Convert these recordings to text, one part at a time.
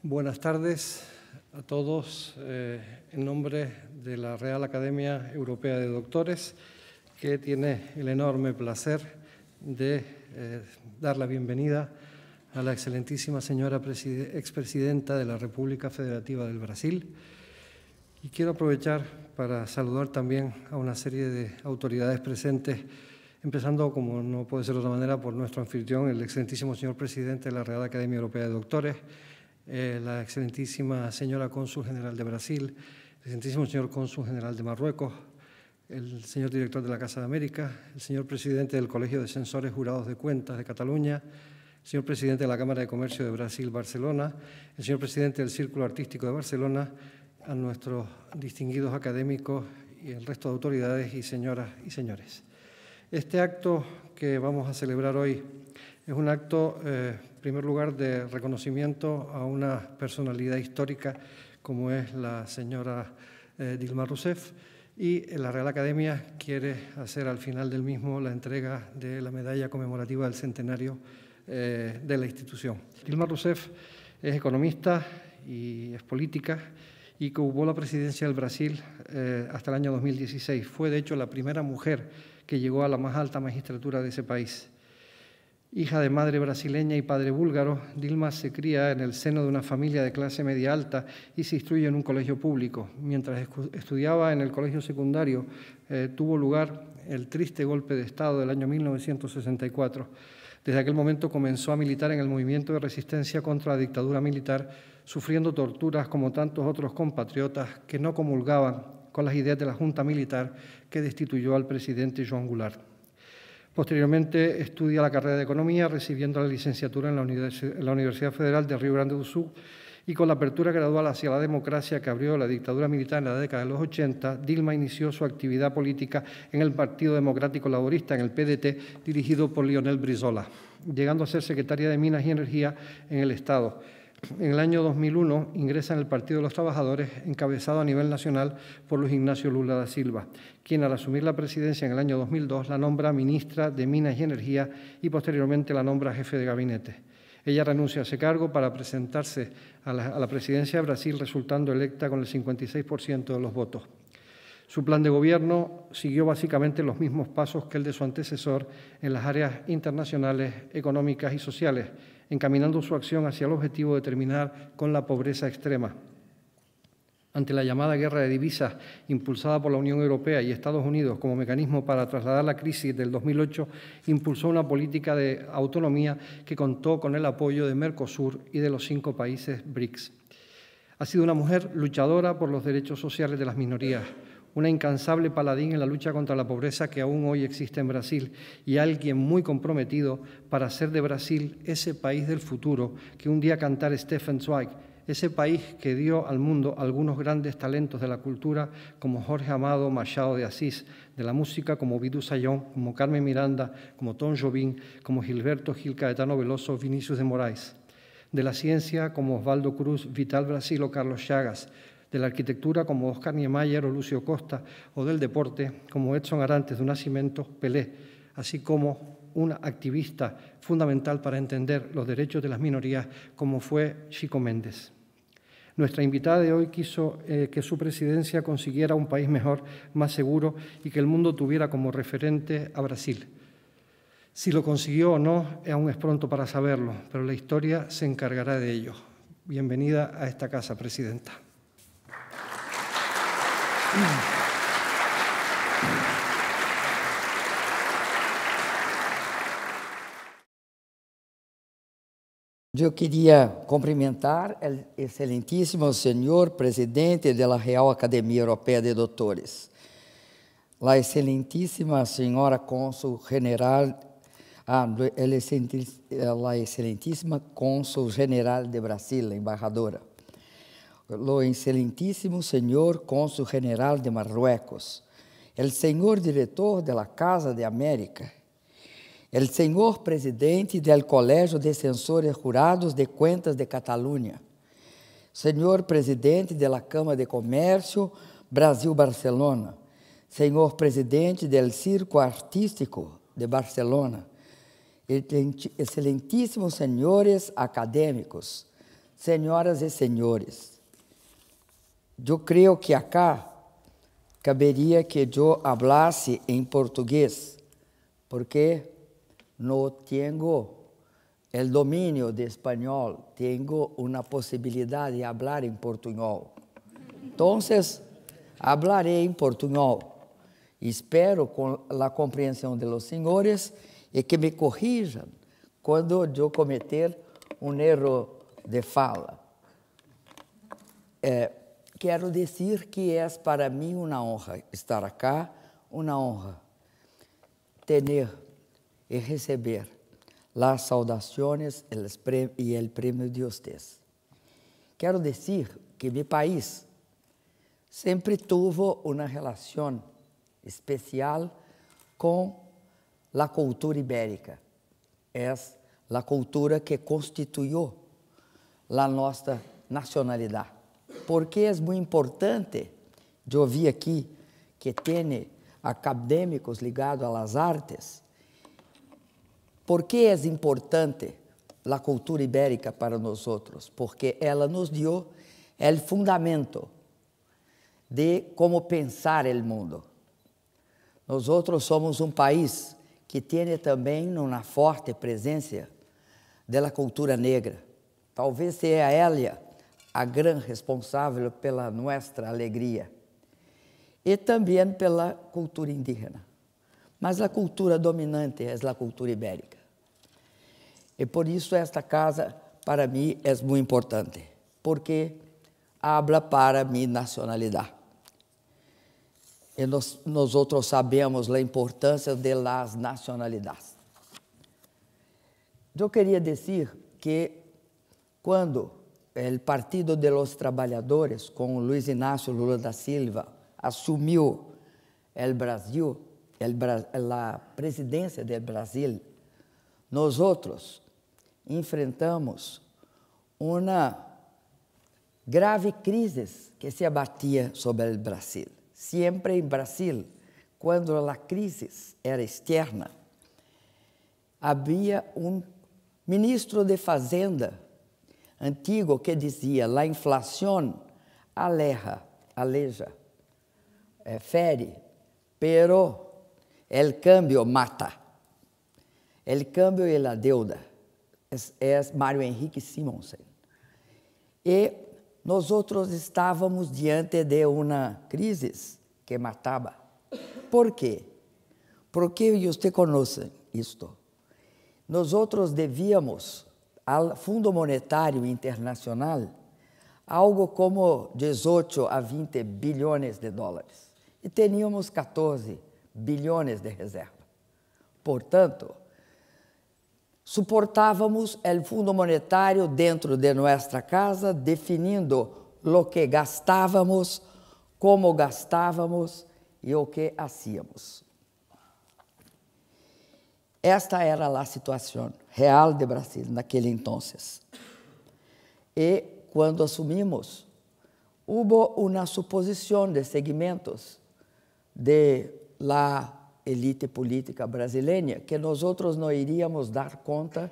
Buenas tardes a todos. En nombre de la Real Academia Europea de Doctores, que tiene el enorme placer de dar la bienvenida a la excelentísima señora expresidenta de la República Federativa del Brasil. Y quiero aprovechar para saludar también a una serie de autoridades presentes, empezando, como no puede ser de otra manera, por nuestro anfitrión, el excelentísimo señor presidente de la Real Academia Europea de Doctores, la excelentísima señora cónsul general de Brasil, el excelentísimo señor cónsul general de Marruecos, el señor director de la Casa de América, el señor presidente del Colegio de Censores Jurados de Cuentas de Cataluña, el señor presidente de la Cámara de Comercio de Brasil, Barcelona, el señor presidente del Círculo Artístico de Barcelona, a nuestros distinguidos académicos y el resto de autoridades y señoras y señores. Este acto que vamos a celebrar hoy es un acto, en primer lugar, de reconocimiento a una personalidad histórica como es la señora Dilma Rousseff, y la Real Academia quiere hacer al final del mismo la entrega de la medalla conmemorativa del centenario de la institución. Dilma Rousseff es economista y es política y que ocupó la presidencia del Brasil hasta el año 2016. Fue, de hecho, la primera mujer que llegó a la más alta magistratura de ese país. Hija de madre brasileña y padre búlgaro, Dilma se cría en el seno de una familia de clase media alta y se instruye en un colegio público. Mientras estudiaba en el colegio secundario, tuvo lugar el triste golpe de Estado del año 1964. Desde aquel momento comenzó a militar en el movimiento de resistencia contra la dictadura militar, sufriendo torturas como tantos otros compatriotas que no comulgaban con las ideas de la Junta Militar que destituyó al presidente Joan Goulart. Posteriormente estudia la carrera de Economía, recibiendo la licenciatura en la Universidad Federal de Río Grande do Sul, y con la apertura gradual hacia la democracia que abrió la dictadura militar en la década de los 80, Dilma inició su actividad política en el Partido Democrático Laborista, en el PDT, dirigido por Lionel Brizola, llegando a ser secretaria de Minas y Energía en el Estado. En el año 2001 ingresa en el Partido de los Trabajadores, encabezado a nivel nacional por Luis Ignacio Lula da Silva, quien al asumir la presidencia en el año 2002 la nombra ministra de Minas y Energía y posteriormente la nombra jefe de gabinete. Ella renuncia a ese cargo para presentarse a la presidencia de Brasil, resultando electa con el 56% de los votos. Su plan de gobierno siguió básicamente los mismos pasos que el de su antecesor en las áreas internacionales, económicas y sociales, encaminando su acción hacia el objetivo de terminar con la pobreza extrema. Ante la llamada guerra de divisas impulsada por la Unión Europea y Estados Unidos como mecanismo para trasladar la crisis del 2008, impulsó una política de autonomía que contó con el apoyo de Mercosur y de los 5 países BRICS. Ha sido una mujer luchadora por los derechos sociales de las minorías, una incansable paladín en la lucha contra la pobreza que aún hoy existe en Brasil y alguien muy comprometido para hacer de Brasil ese país del futuro que un día cantara Stefan Zweig, ese país que dio al mundo algunos grandes talentos de la cultura como Jorge Amado Machado de Assis, de la música como Vidu Sayón, como Carmen Miranda, como Tom Jobim, como Gilberto Gil Caetano Veloso, Vinícius de Moraes, de la ciencia como Osvaldo Cruz, Vital Brasil o Carlos Chagas, de la arquitectura como Oscar Niemeyer o Lucio Costa, o del deporte como Edson Arantes do Nascimento, Pelé, así como una activista fundamental para entender los derechos de las minorías como fue Chico Mendes. Nuestra invitada de hoy quiso que su presidencia consiguiera un país mejor, más seguro y que el mundo tuviera como referente a Brasil. Si lo consiguió o no, aún es pronto para saberlo, pero la historia se encargará de ello. Bienvenida a esta casa, presidenta. Eu queria cumprimentar o excelentíssimo senhor presidente da Real Academia Europeia de Doutores, a excelentíssima senhora cônsul general, a excelentíssima cônsul general de Brasil, embajadora, o excelentíssimo senhor cônsul general de Marruecos, o senhor diretor da Casa de América, el senhor presidente del Colegio de Censores Jurados de Cuentas de Cataluña, senhor presidente de la Cámara de Comercio Brasil-Barcelona, senhor presidente del Círculo Artístico de Barcelona, excelentíssimos senhores acadêmicos, senhoras e senhores, eu creio que acá caberia que eu hablasse em português, porque não tenho o domínio de espanhol, tenho uma possibilidade de falar em portunhol. Então, hablarei em portunhol. Espero com a compreensão de los senhores e que me corrijam quando eu cometer um erro de fala. Quero dizer que é para mim uma honra estar aqui, uma honra ter e receber as saudações e o prêmio de vocês. Quero dizer que meu país sempre teve uma relação especial com a cultura ibérica. É a cultura que constituiu a nossa nacionalidade. Porque é muito importante, eu vi aqui que tem acadêmicos ligados às artes. Por que é importante a cultura ibérica para nós? Porque ela nos deu o fundamento de como pensar o mundo. Nós somos um país que tem também uma forte presença da cultura negra. Talvez seja ela a grande responsável pela nossa alegria. E também pela cultura indígena. Mas a cultura dominante é a cultura ibérica. E por isso esta casa, para mim, é muito importante. Porque habla para minha nacionalidade. E nós sabemos a importância das nacionalidades. Eu queria dizer que quando o Partido dos Trabalhadores, com Luiz Inácio Lula da Silva, assumiu o Brasil, a presidência do Brasil, nós enfrentamos uma grave crise que se abatia sobre o Brasil. Sempre em Brasil, quando a crise era externa, havia um ministro de Fazenda antigo que dizia: a inflação aleja, fere, pero el cambio mata. El cambio e a deuda. É Mário Henrique Simonsen. E nós estávamos diante de uma crise que matava. Por quê? Porque você conhece isto. Nós devíamos ao Fundo Monetário Internacional algo como 18 a 20 bilhões de dólares. E tínhamos 14 bilhões de reserva. Portanto, suportávamos o Fundo Monetário dentro de nossa casa, definindo o que gastávamos, como gastávamos e o que hacíamos. Esta era a situação real de Brasil naquele entonces. E quando assumimos, houve uma suposição de segmentos de la elite política brasileira que nós não iríamos dar conta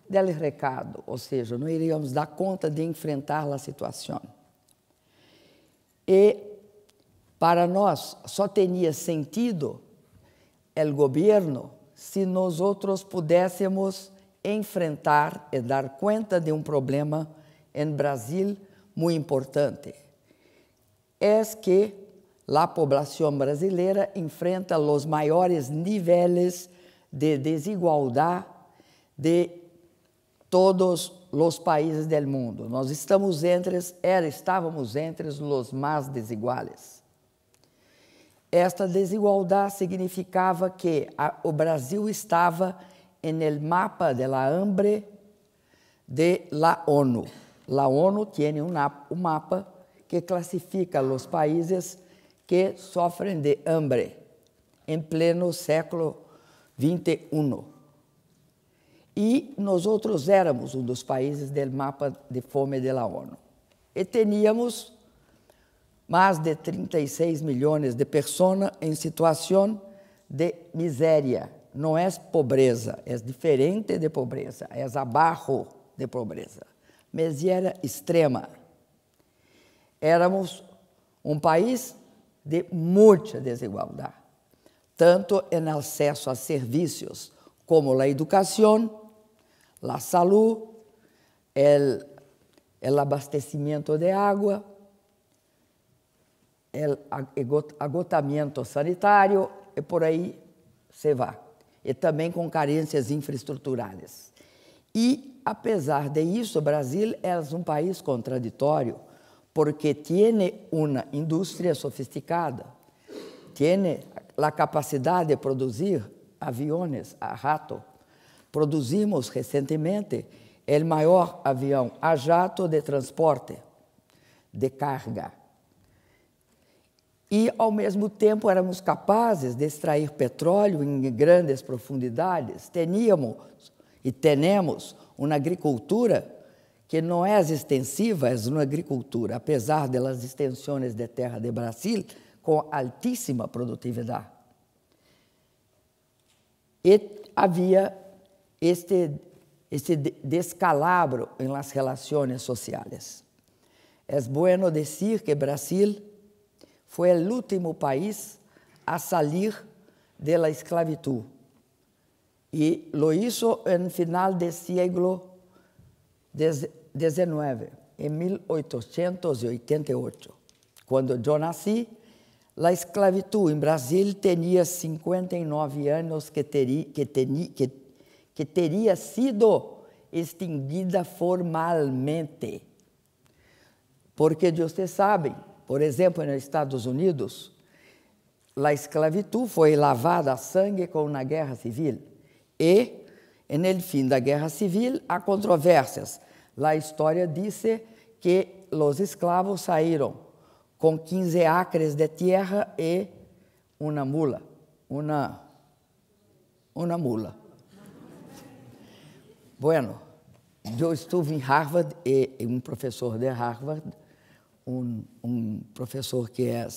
do recado, ou seja, não iríamos dar conta de enfrentar a situação. E para nós só teria sentido o governo se nós pudéssemos enfrentar e dar conta de um problema em Brasil muito importante. É que a população brasileira enfrenta os maiores níveis de desigualdade de todos os países do mundo. Nós estávamos entre os mais desiguais. Esta desigualdade significava que o Brasil estava no mapa da hambre da ONU. A ONU tem um mapa que classifica os países que sofrem de hambre em pleno século XXI. E nós éramos um dos países do mapa de fome da ONU. E tínhamos mais de 36 milhões de pessoas em situação de miséria. Não é pobreza, é diferente de pobreza, é abaixo de pobreza. miséria extrema. Éramos um país de muita desigualdade, tanto em acesso a serviços como a educação, a saúde, o abastecimento de água, o agotamento sanitário, e por aí se vai. E também com carências infraestruturais. E, apesar de isso, o Brasil é um país contraditório, porque tem uma indústria sofisticada, tem a capacidade de produzir aviões a jato. Produzimos recentemente o maior avião a jato de transporte de carga. E, ao mesmo tempo, éramos capazes de extrair petróleo em grandes profundidades. Teníamos e temos uma agricultura que não é extensiva, é uma agricultura, apesar das extensões de terra de Brasil, com altíssima produtividade. E havia este descalabro em las relações sociais. É bueno dizer que Brasil foi o último país a sair da esclavitud. E lo hizo no final do século XIX, em 1888. Quando eu nasci, a esclavitud em Brasil tinha 59 anos que teria sido extinguida formalmente. Porque vocês sabem, por exemplo, nos Estados Unidos, a esclavitud foi lavada a sangue com a guerra civil. E, no fim da guerra civil, há controvérsias. A história diz que os escravos saíram com 15 acres de terra e uma mula. Uma mula. Bueno, eu estive em Harvard e um professor de Harvard, um professor que é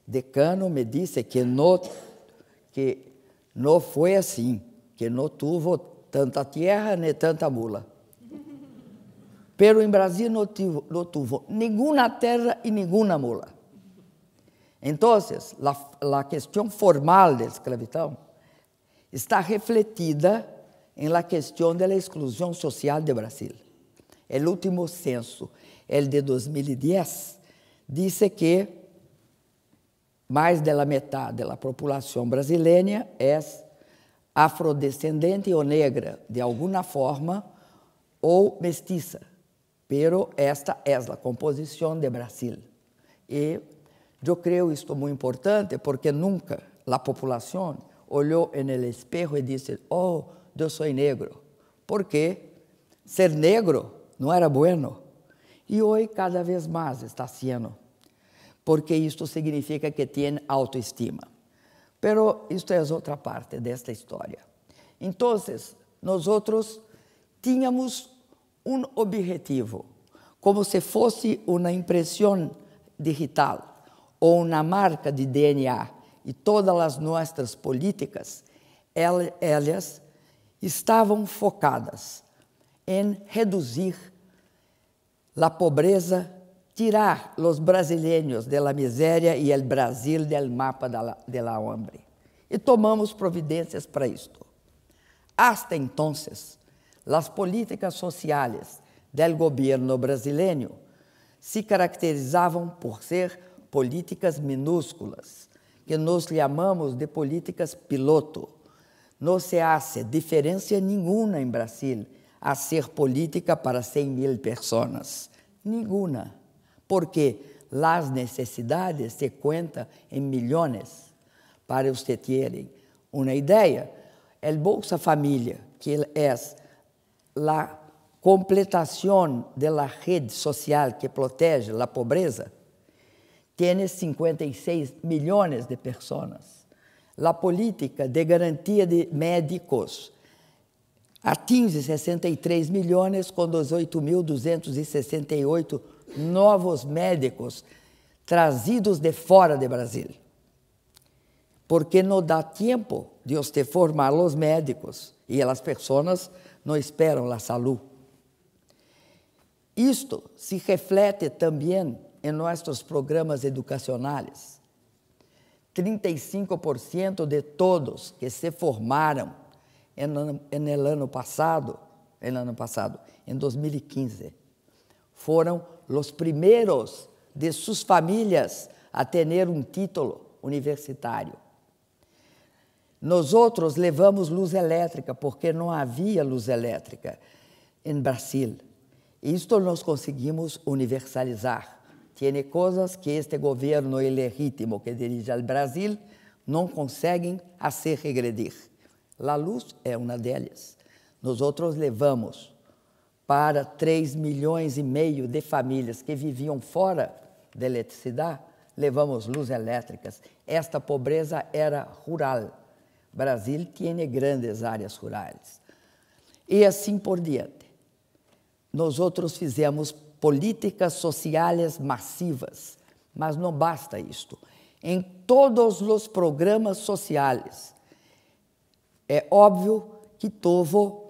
decano, me disse que não foi assim, que não teve tanta terra nem tanta mula. Pero em Brasil não teve nenhuma terra e nenhuma mula. Então, a questão formal da escravidão está refletida em la questão da exclusão social do Brasil. O último censo, el de 2010, disse que mais da metade da população brasileira é afrodescendente ou negra, de alguma forma, ou mestiça. Pero esta é a composição de Brasil. E eu creio isto muito importante, porque nunca a população olhou no espejo e disse: oh, eu sou negro, porque ser negro não era bueno. E hoje cada vez mais está sendo, porque isto significa que tem autoestima. Pero isto é outra parte desta história. Então, nós tínhamos um objetivo, como se fosse uma impressão digital ou uma marca de DNA, e todas as nossas políticas, elas estavam focadas em reduzir a pobreza, tirar os brasileiros da miséria e o Brasil do mapa da hambre. E tomamos providências para isto. Hasta então, as políticas sociais do governo brasileiro se caracterizavam por ser políticas minúsculas, que nós chamamos de políticas piloto. Não se hace diferença nenhuma em Brasil a ser política para 100.000 pessoas. Nenhuma. Porque as necessidades se contam em milhões. Para vocês terem uma ideia, o Bolsa Família, que é a completação da rede social que protege a pobreza, tem 56 milhões de pessoas. A política de garantia de médicos atinge 63 milhões com 18.268 novos médicos trazidos de fora do Brasil. Porque não dá tempo de você formar os médicos e as pessoas não esperam a saúde. Isto se reflete também em nossos programas educacionais. 35% de todos que se formaram em 2015, foram os primeiros de suas famílias a ter um título universitário. Nós outros levamos luz elétrica, porque não havia luz elétrica em Brasil. Isto nós conseguimos universalizar. Tem coisas que este governo ilegítimo que dirige ao Brasil não conseguem fazer regredir. A luz é uma delas. Nós outros levamos para 3,5 milhões de famílias que viviam fora da eletricidade, levamos luz elétricas. Esta pobreza era rural. Brasil tem grandes áreas rurais. E assim por diante. Nós outros fizemos políticas sociais massivas, mas não basta isto. Em todos os programas sociais, é óbvio que houve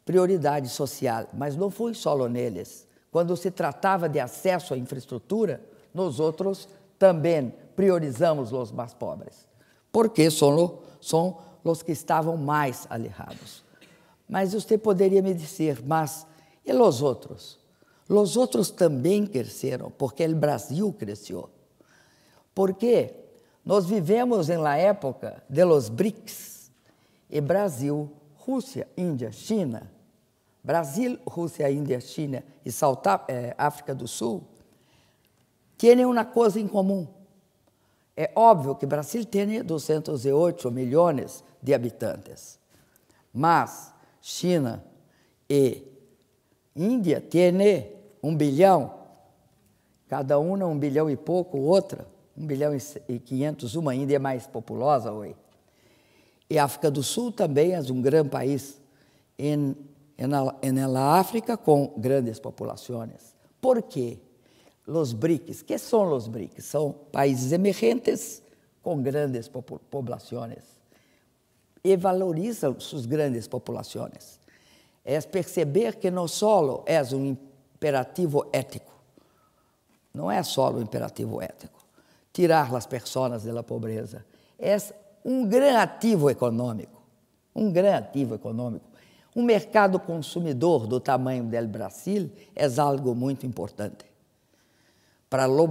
prioridade social, mas não foi só neles. Quando se tratava de acesso à infraestrutura, nós outros também priorizamos os mais pobres, porque são os que estavam mais alejados. Mas você poderia me dizer, mas e os outros? Os outros também cresceram, porque o Brasil cresceu. Porque nós vivemos na época de los BRICS, e Brasil, Rússia, Índia, China. Brasil, Rússia, Índia, China e África do Sul têm uma coisa em comum. É óbvio que o Brasil tem 208 milhões de habitantes, mas China e Índia têm 1 bilhão, cada uma 1 bilhão e pouco, outra 1 bilhão e 500, uma Índia é mais populosa hoje. E a África do Sul também é um grande país na África com grandes populações. Por quê? Os BRICS, que são os BRICS? São países emergentes com grandes populações e valorizam suas grandes populações. É perceber que não só é um imperativo ético, não é só um imperativo ético, tirar as pessoas da pobreza, é um grande ativo econômico, Um mercado consumidor do tamanho do Brasil é algo muito importante. Para o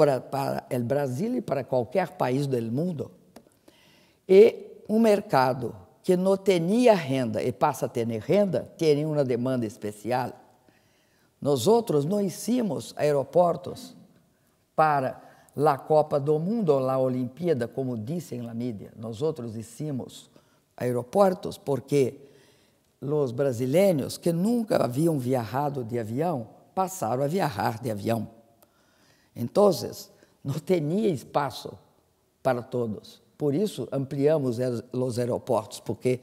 Brasil e para qualquer país do mundo. E um mercado que não tinha renda e passa a ter renda, tem uma demanda especial. Nós outros não hicimos aeroportos para a Copa do Mundo ou a Olimpíada, como dizem na mídia. Nós outros hicimos aeroportos porque os brasileiros que nunca haviam viajado de avião passaram a viajar de avião. Então, não tinha espaço para todos. Por isso, ampliamos os aeroportos, porque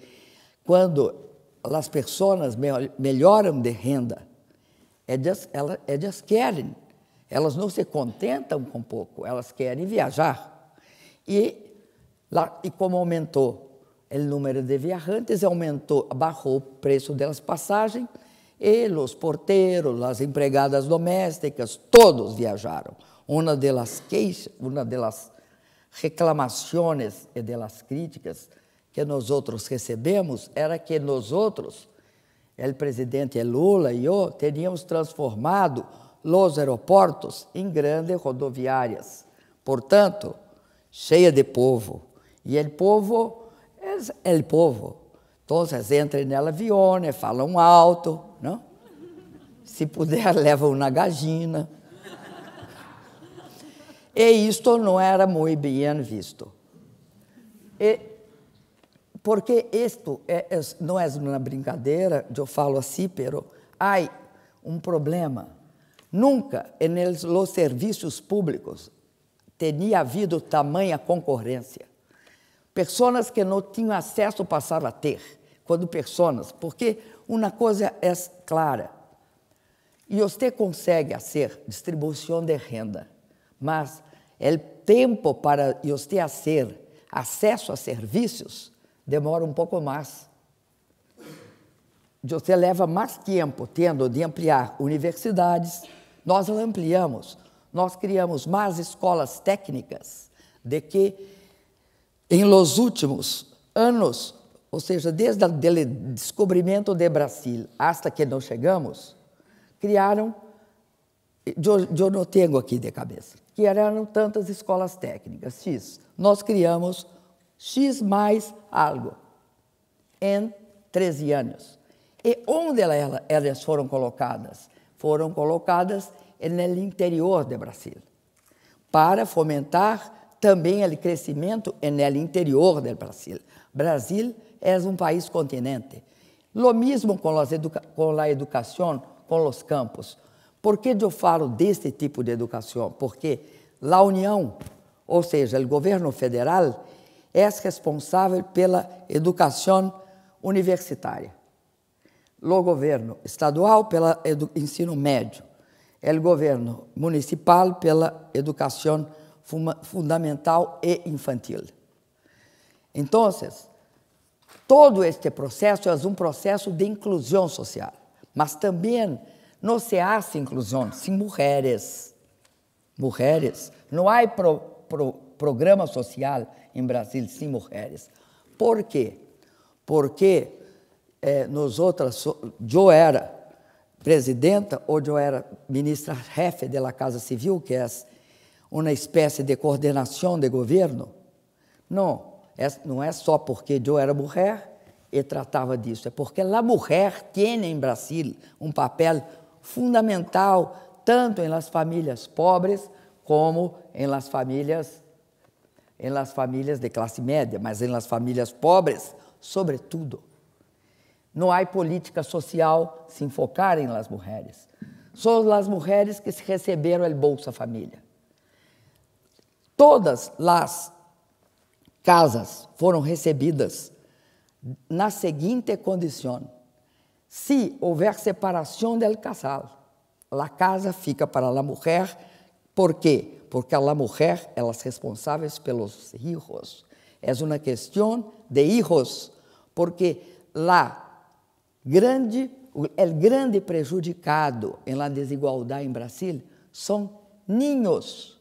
quando as pessoas melhoram de renda, elas querem, elas não se contentam com pouco, elas querem viajar. E como aumentou o número de viajantes, baixou o preço das passagens, e os porteiros, as empregadas domésticas, todos viajaram. Uma das reclamações e das críticas que nós outros recebemos era que nós outros, o presidente Lula e eu, teríamos transformado os aeroportos em grandes rodoviárias, portanto, cheia de povo. E o povo é o povo. Então, entram no avião, falam alto, não? Se puder, levam uma gallina. E isto não era muito bem visto. Porque isto não é uma brincadeira, eu falo assim, mas há um problema. Nunca, nos serviços públicos, teria havido tamanha concorrência. Pessoas que não tinham acesso passaram a ter, porque uma coisa é clara, e você consegue fazer distribuição de renda, mas o tempo para você fazer acesso a serviços demora um pouco mais. Você leva mais tempo tendo de ampliar universidades, nós ampliamos, nós criamos mais escolas técnicas do que em los últimos anos, ou seja, desde o descobrimento do Brasil hasta que nós chegamos, criaram, eu não tenho aqui de cabeça, que eram tantas escolas técnicas, X. Nós criamos X mais algo em 13 anos. E onde elas foram colocadas? Foram colocadas no interior do Brasil, para fomentar também o crescimento no interior do Brasil. Brasil é um país continente. Lo mesmo com a educação, com os campos. Por que eu falo deste tipo de educação? Porque a União, ou seja, o governo federal, é responsável pela educação universitária. O governo estadual pelo ensino médio. O governo municipal pela educação fundamental e infantil. Então, todo este processo é um processo de inclusão social, mas também não se hace inclusão sem mulheres. Não há programa social em Brasil sem mulheres. Por quê? Porque eu era presidenta ou eu era ministra-jefe da Casa Civil, que é uma espécie de coordenação de governo. Não é só porque eu era mulher e tratava disso, é porque a mulher tem em Brasil um papel fundamental, tanto em las famílias pobres como em las famílias de classe média, mas em las famílias pobres, sobretudo. Não há política social se enfocar em las mulheres. São as mulheres que receberam o Bolsa Família. Todas as casas foram recebidas na seguinte condição: se houver separação do casal, a casa fica para a mulher. Por quê? Porque a mulher é responsável pelos filhos. É uma questão de filhos, porque o grande prejudicado na desigualdade em Brasil são niños.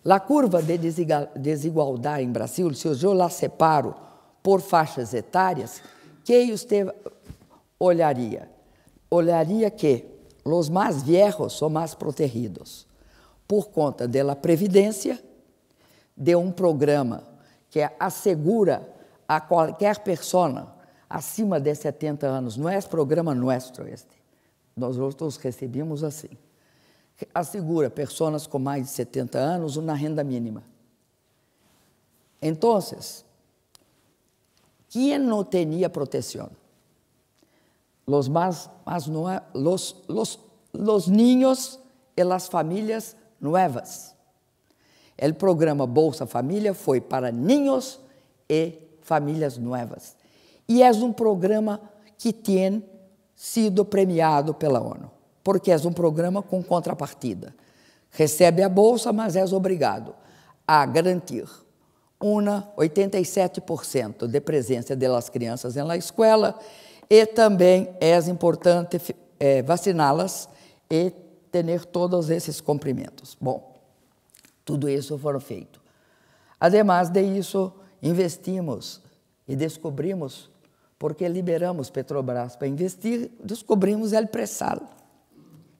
A curva de desigualdade em Brasil, se eu la separo por faixas etárias, que você olharia? Olharia que os mais viejos são mais protegidos por conta da previdência, de um programa que assegura a qualquer pessoa acima de 70 anos, não é programa nosso este, nós outros recebemos assim, assegura pessoas com mais de 70 anos uma renda mínima. Então, quem não tinha proteção? Los niños e as famílias novas. O programa Bolsa Família foi para niños e famílias novas. E é um programa que tem sido premiado pela ONU, porque é um programa com contrapartida. Recebe a bolsa, mas é obrigado a garantir 87% de presença das crianças na escola e também é importante vaciná-las e ter todos esses cumprimentos. Bom, tudo isso foi feito. Ademais de isso, investimos e descobrimos, porque liberamos Petrobras para investir, descobrimos o pré-sal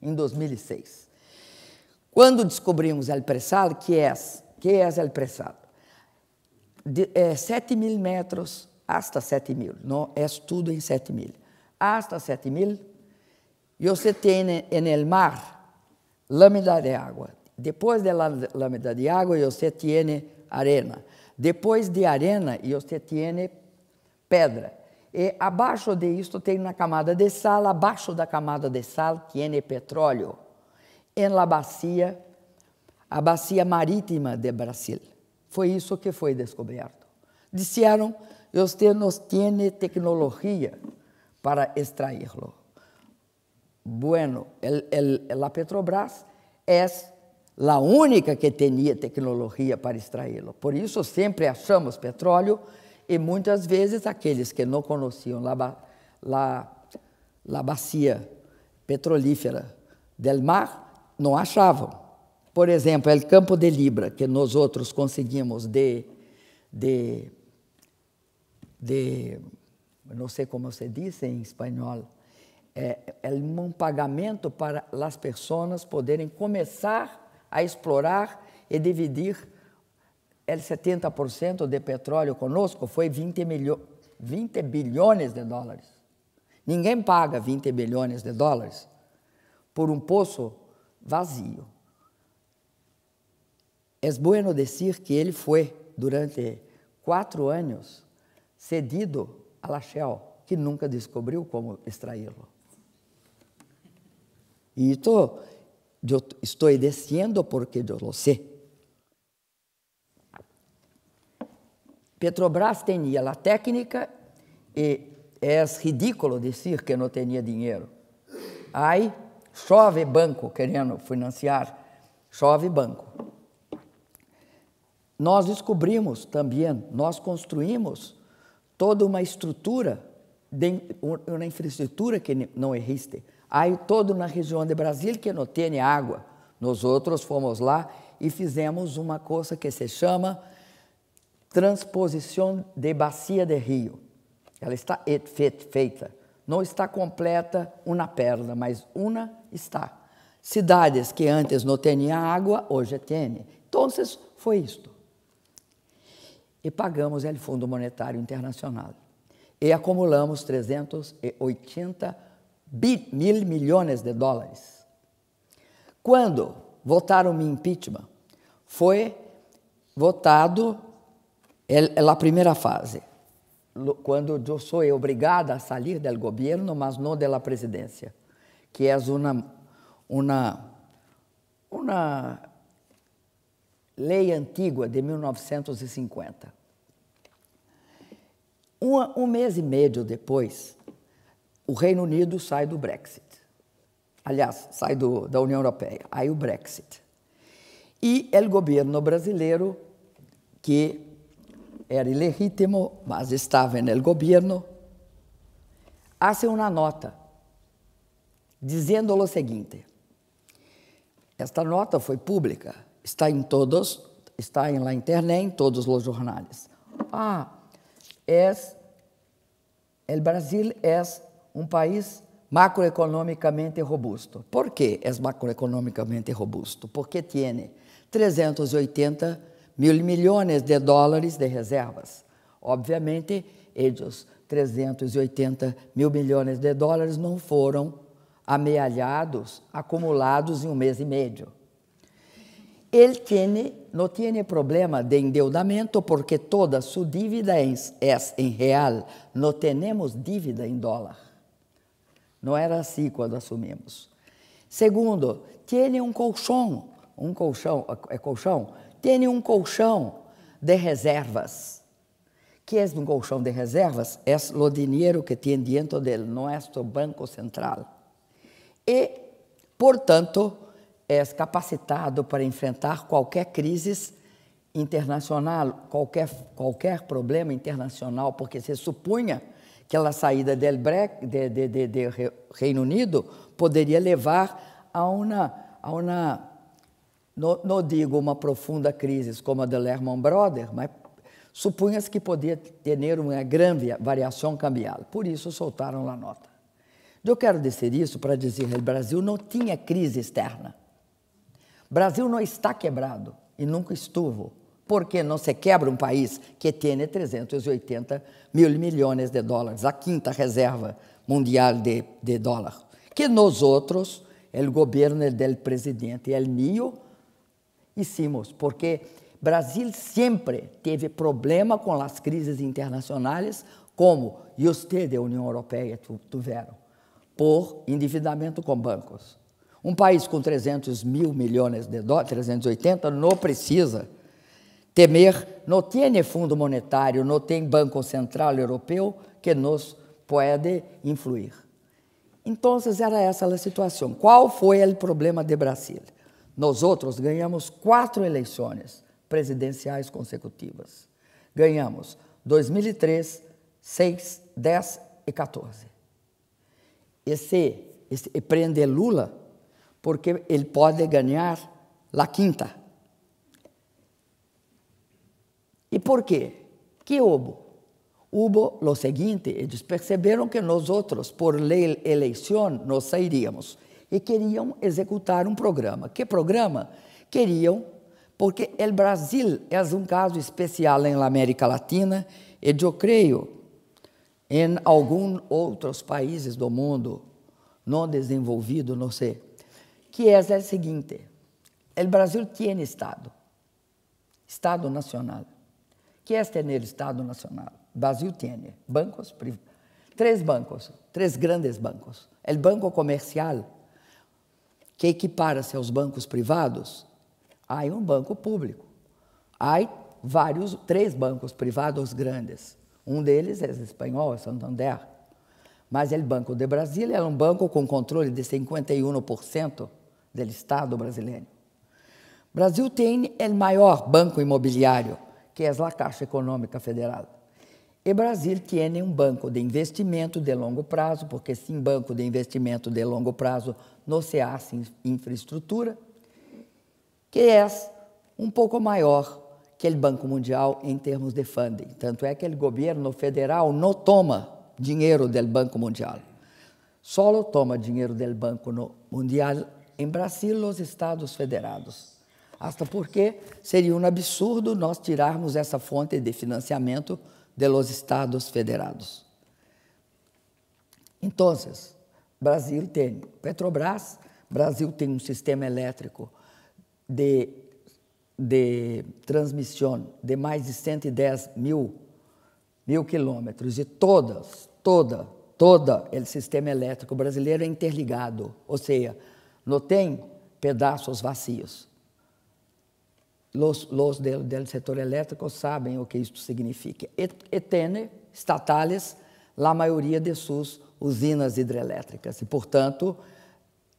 em 2006. Quando descobrimos o pré-sal, que é o pré-sal? 7.000 metros hasta 7.000, não é tudo em 7.000. Hasta 7.000, você tem no mar lâmina de água. Depois da lâmina de água, você tem arena. Depois de arena, você tem pedra. E abaixo disso tem uma camada de sal. Abaixo da camada de sal tem petróleo. A bacia marítima de Brasil. Foi isso que foi descoberto. Disseram, você não tem tecnologia para extraí-lo. Bueno, a Petrobras é a única que tinha tecnologia para extraí-lo. Por isso, sempre achamos petróleo E muitas vezes aqueles que não conheciam a bacia petrolífera del mar não achavam. Por exemplo, o Campo de Libra, que nós outros conseguimos não sei como se diz em espanhol, é um pagamento para as pessoas poderem começar a explorar e dividir o 70% de petróleo conosco, foi 20 bilhões de dólares. Ninguém paga 20 bilhões de dólares por um poço vazio. É bueno dizer que ele foi, durante 4 anos, cedido a la Shell, que nunca descobriu como extraí-lo. E isto eu estou dizendo porque eu lo sei. Petrobras tinha a técnica e é ridículo dizer que não tinha dinheiro. Aí chove banco querendo financiar, chove banco. Nós descobrimos também, nós construímos toda uma estrutura, uma infraestrutura que não existe. Há todo na região de Brasília que não tem água. Nós outros fomos lá e fizemos uma coisa que se chama transposição de bacia de rio. Ela está feita. Não está completa uma perna, mas uma está. Cidades que antes não tinham água, hoje têm. Então, foi isto. E pagamos o Fundo Monetário Internacional. E acumulamos 380 mil milhões de dólares. Quando votaram o impeachment, foi votado a primeira fase, quando eu sou obrigada a sair do governo, mas não da presidência, que é uma lei antiga de 1950. Um mês e meio depois, o Reino Unido sai do Brexit. Aliás, sai da União Europeia. Aí o Brexit. E o governo brasileiro, que era ilegítimo, mas estava no governo, faz uma nota dizendo o seguinte: esta nota foi pública, está na internet, em todos os jornais. O Brasil é um país macroeconomicamente robusto. Por que é macroeconomicamente robusto? Porque tem 380 mil milhões de dólares de reservas. Obviamente, eles 380 mil milhões de dólares não foram amealhados, acumulados em um mês e meio. Ele não tem problema de endeudamento porque toda sua dívida é em real. Não temos dívida em dólar. Não era assim quando assumimos. Segundo, tem um colchão. Tem um colchão de reservas. Que é um colchão de reservas? É o dinheiro que tem dentro do nosso Banco Central. E, portanto, é capacitado para enfrentar qualquer crise internacional, qualquer problema internacional, porque se supunha que a saída do Reino Unido poderia levar a uma não digo uma profunda crise como a da Lehman Brothers, mas supunha-se que podia ter uma grande variação cambial. Por isso, soltaram a nota. Eu quero dizer isso para dizer que o Brasil não tinha crise externa. O Brasil não está quebrado e nunca estuvo. Porque não se quebra um país que tem 380 mil milhões de dólares, a quinta reserva mundial de dólar. Que nós outros, o governo do presidente, o mío, hicimos, porque Brasil sempre teve problema com as crises internacionais, como você e a União Europeia tiveram, por endividamento com bancos. Um país com 300 mil milhões de dólares, 380, não precisa temer, não tem Fundo Monetário, não tem Banco Central Europeu que nos pode influir. Então, era essa a situação. Qual foi o problema de Brasil? Nós outros ganhamos 4 eleições presidenciais consecutivas. Ganhamos 2003, 6, 10 e 14. Esse prende Lula porque ele pode ganhar a quinta. E por quê? Que houve? Houve o seguinte, eles perceberam que nós outros, por lei eleição, nós sairíamos. E queriam executar um programa. Que programa? Queriam, porque o Brasil é um caso especial na América Latina, e eu creio em alguns outros países do mundo não desenvolvido, não sei, que é o seguinte: o Brasil tem Estado nacional. Que é ter Estado nacional? O Brasil tem bancos privados, três grandes bancos. O banco comercial, que equipara-se aos bancos privados, há um banco público. Há três bancos privados grandes. Um deles é espanhol, é Santander. Mas o Banco de Brasília é um banco com controle de 51% do Estado brasileiro. O Brasil tem o maior banco imobiliário, que é a Caixa Econômica Federal. E o Brasil tem um banco de investimento de longo prazo, porque sem banco de investimento de longo prazo não se há infraestrutura, que é um pouco maior que o Banco Mundial em termos de funding. Tanto é que o governo federal não toma dinheiro do Banco Mundial. Só toma dinheiro do Banco Mundial em Brasil os Estados Federados. Hasta porque seria um absurdo nós tirarmos essa fonte de financiamento de los Estados Federados. Então, Brasil tem Petrobras, Brasil tem um sistema elétrico de transmissão de mais de 110 mil quilômetros e todo o sistema elétrico brasileiro é interligado, ou seja, não tem pedaços vazios. Os do setor elétrico sabem o que isso significa. E tem estatales a maioria de suas usinas hidrelétricas. E, portanto,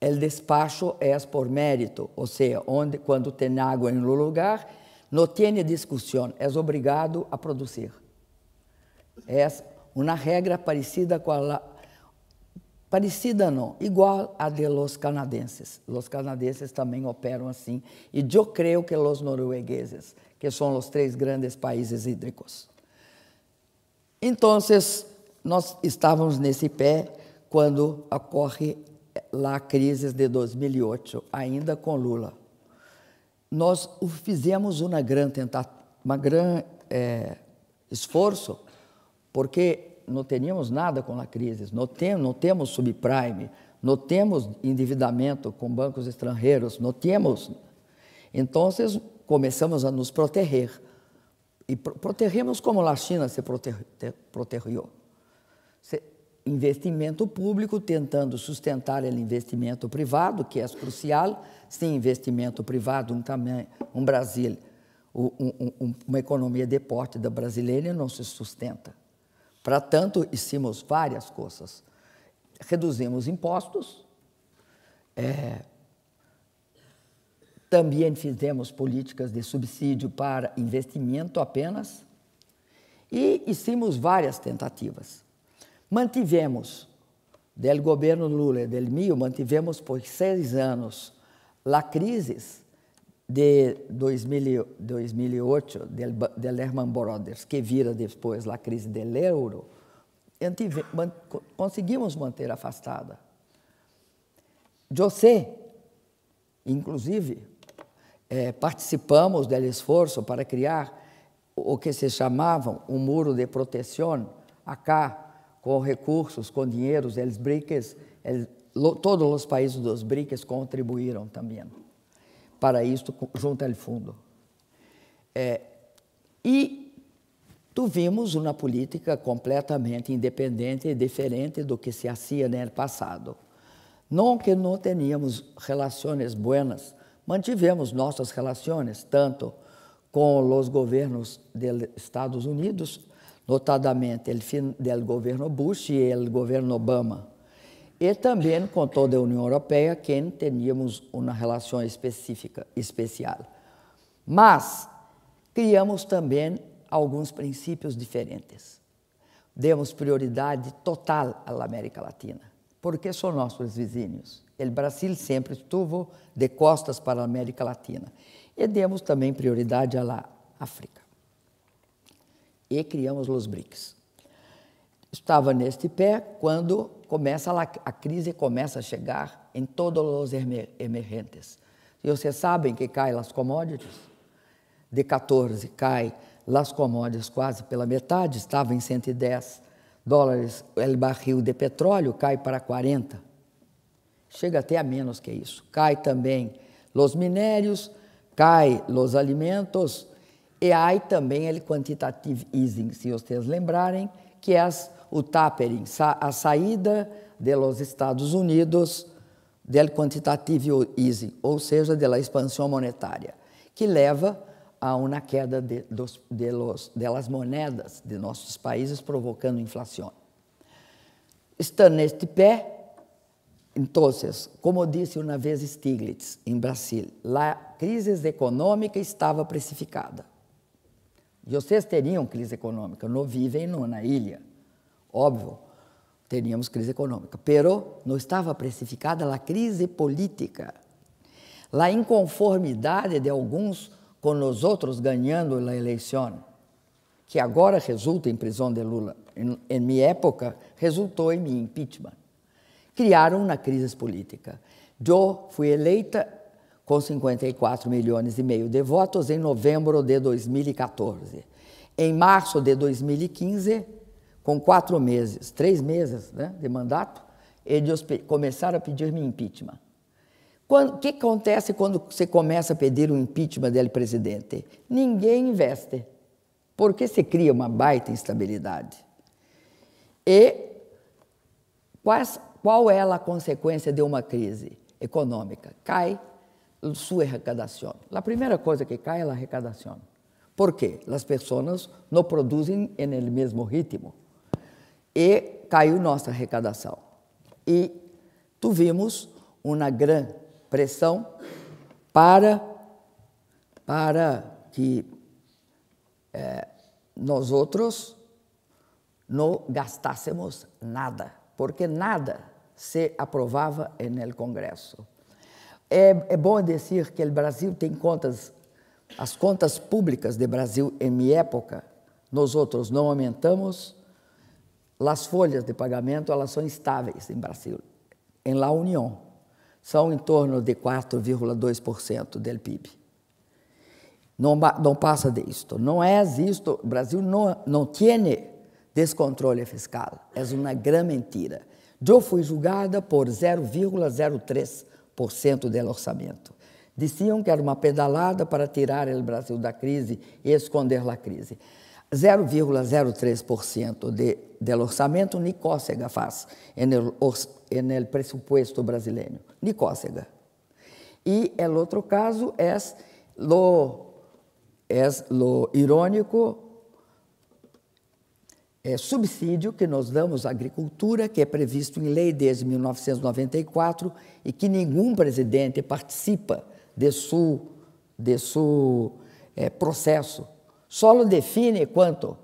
o despacho é por mérito, ou seja, quando tem água em um lugar, não tem discussão, é obrigado a produzir. É uma regra parecida com igual a de los canadenses. Os canadenses também operam assim. E eu creio que os noruegueses, que são os três grandes países hídricos. Então, nós estávamos nesse pé quando ocorre a crise de 2008, ainda com Lula. Nós fizemos um grande esforço, porque não tínhamos nada com a crise, não temos subprime, não temos endividamento com bancos estrangeiros, não temos. Então, começamos a nos proteger. E protegemos como a China se protegeu. Investimento público tentando sustentar o investimento privado, que é crucial. Sem investimento privado, um Brasil, uma economia de porte da brasileira não se sustenta. Para tanto, hicimos várias coisas. Reduzimos impostos, também fizemos políticas de subsídio para investimento apenas e hicimos várias tentativas. Mantivemos, do governo Lula e del MIO, mantivemos por 6 anos a crise de 2008, de Lehman Brothers, que vira depois a crise do euro, conseguimos manter afastada. Eu sei, inclusive, participamos do esforço para criar o que se chamavam um muro de proteção, acá, com recursos, com dinheiros, os BRICS, todos os países dos BRICS contribuíram também para isto, junto ao fundo. E tivemos uma política completamente independente e diferente do que se fazia no passado. Não que não teníamos relações boas, mantivemos nossas relações, tanto com os governos dos Estados Unidos, notadamente o fim do governo Bush e o governo Obama, e também com toda a União Europeia, quem teníamos uma relação especial. Mas criamos também alguns princípios diferentes. Demos prioridade total à América Latina, porque são nossos vizinhos. O Brasil sempre estuvo de costas para a América Latina. E demos também prioridade à África. E criamos os BRICS. Estava neste pé quando a crise começa a chegar em todos os emergentes. E vocês sabem que caem as commodities. De 14 cai as commodities quase pela metade, estava em $110, o barril de petróleo cai para 40. Chega até a menos que isso. Cai também os minérios, cai os alimentos, e há também o quantitative easing, se vocês lembrarem, que é o tapering, a saída dos Estados Unidos do quantitative easing, ou seja, da expansão monetária, que leva a uma queda das moedas de nossos países, provocando inflação. Estando neste pé, então, como disse uma vez Stiglitz, em Brasil, a crise econômica estava precificada. Vocês teriam crise econômica, não vivem na ilha, óbvio, teríamos crise econômica, pero não estava precificada a crise política, a inconformidade de alguns com os outros ganhando a eleição, que agora resulta em prisão de Lula. Em minha época, resultou em meu impeachment. Criaram uma crise política. Eu fui eleita com 54,5 milhões de votos em novembro de 2014. Em março de 2015, com 3 meses de mandato, eles começaram a pedir meu impeachment. O que acontece quando você começa a pedir o impeachment do presidente? Ninguém investe, porque se cria uma baita instabilidade. E qual é a consequência de uma crise econômica? Cai sua arrecadação. A primeira coisa que cai é a arrecadação. Por quê? As pessoas não produzem no mesmo ritmo. E caiu nossa arrecadação. E tivemos uma grande pressão para que nós outros não gastássemos nada, porque nada se aprovava no Congresso. É bom dizer que o Brasil tem as contas públicas do Brasil, em minha época, nós outros não aumentamos, as folhas de pagamento elas são estáveis em Brasil, em la União. São em torno de 4,2% do PIB. Não passa disto. Não é isto. O Brasil não tem descontrole fiscal. É uma grande mentira. Eu fui julgada por 0,03% do do Diziam que era uma pedalada para tirar o Brasil da crise e esconder a crise. 0,03% do orçamento nem cócega faz no presupuesto brasileiro. Nem cócega. E o outro caso é lo irônico, subsídio que nós damos à agricultura, que é previsto em lei desde 1994 e que nenhum presidente participa de seu processo. Só define quanto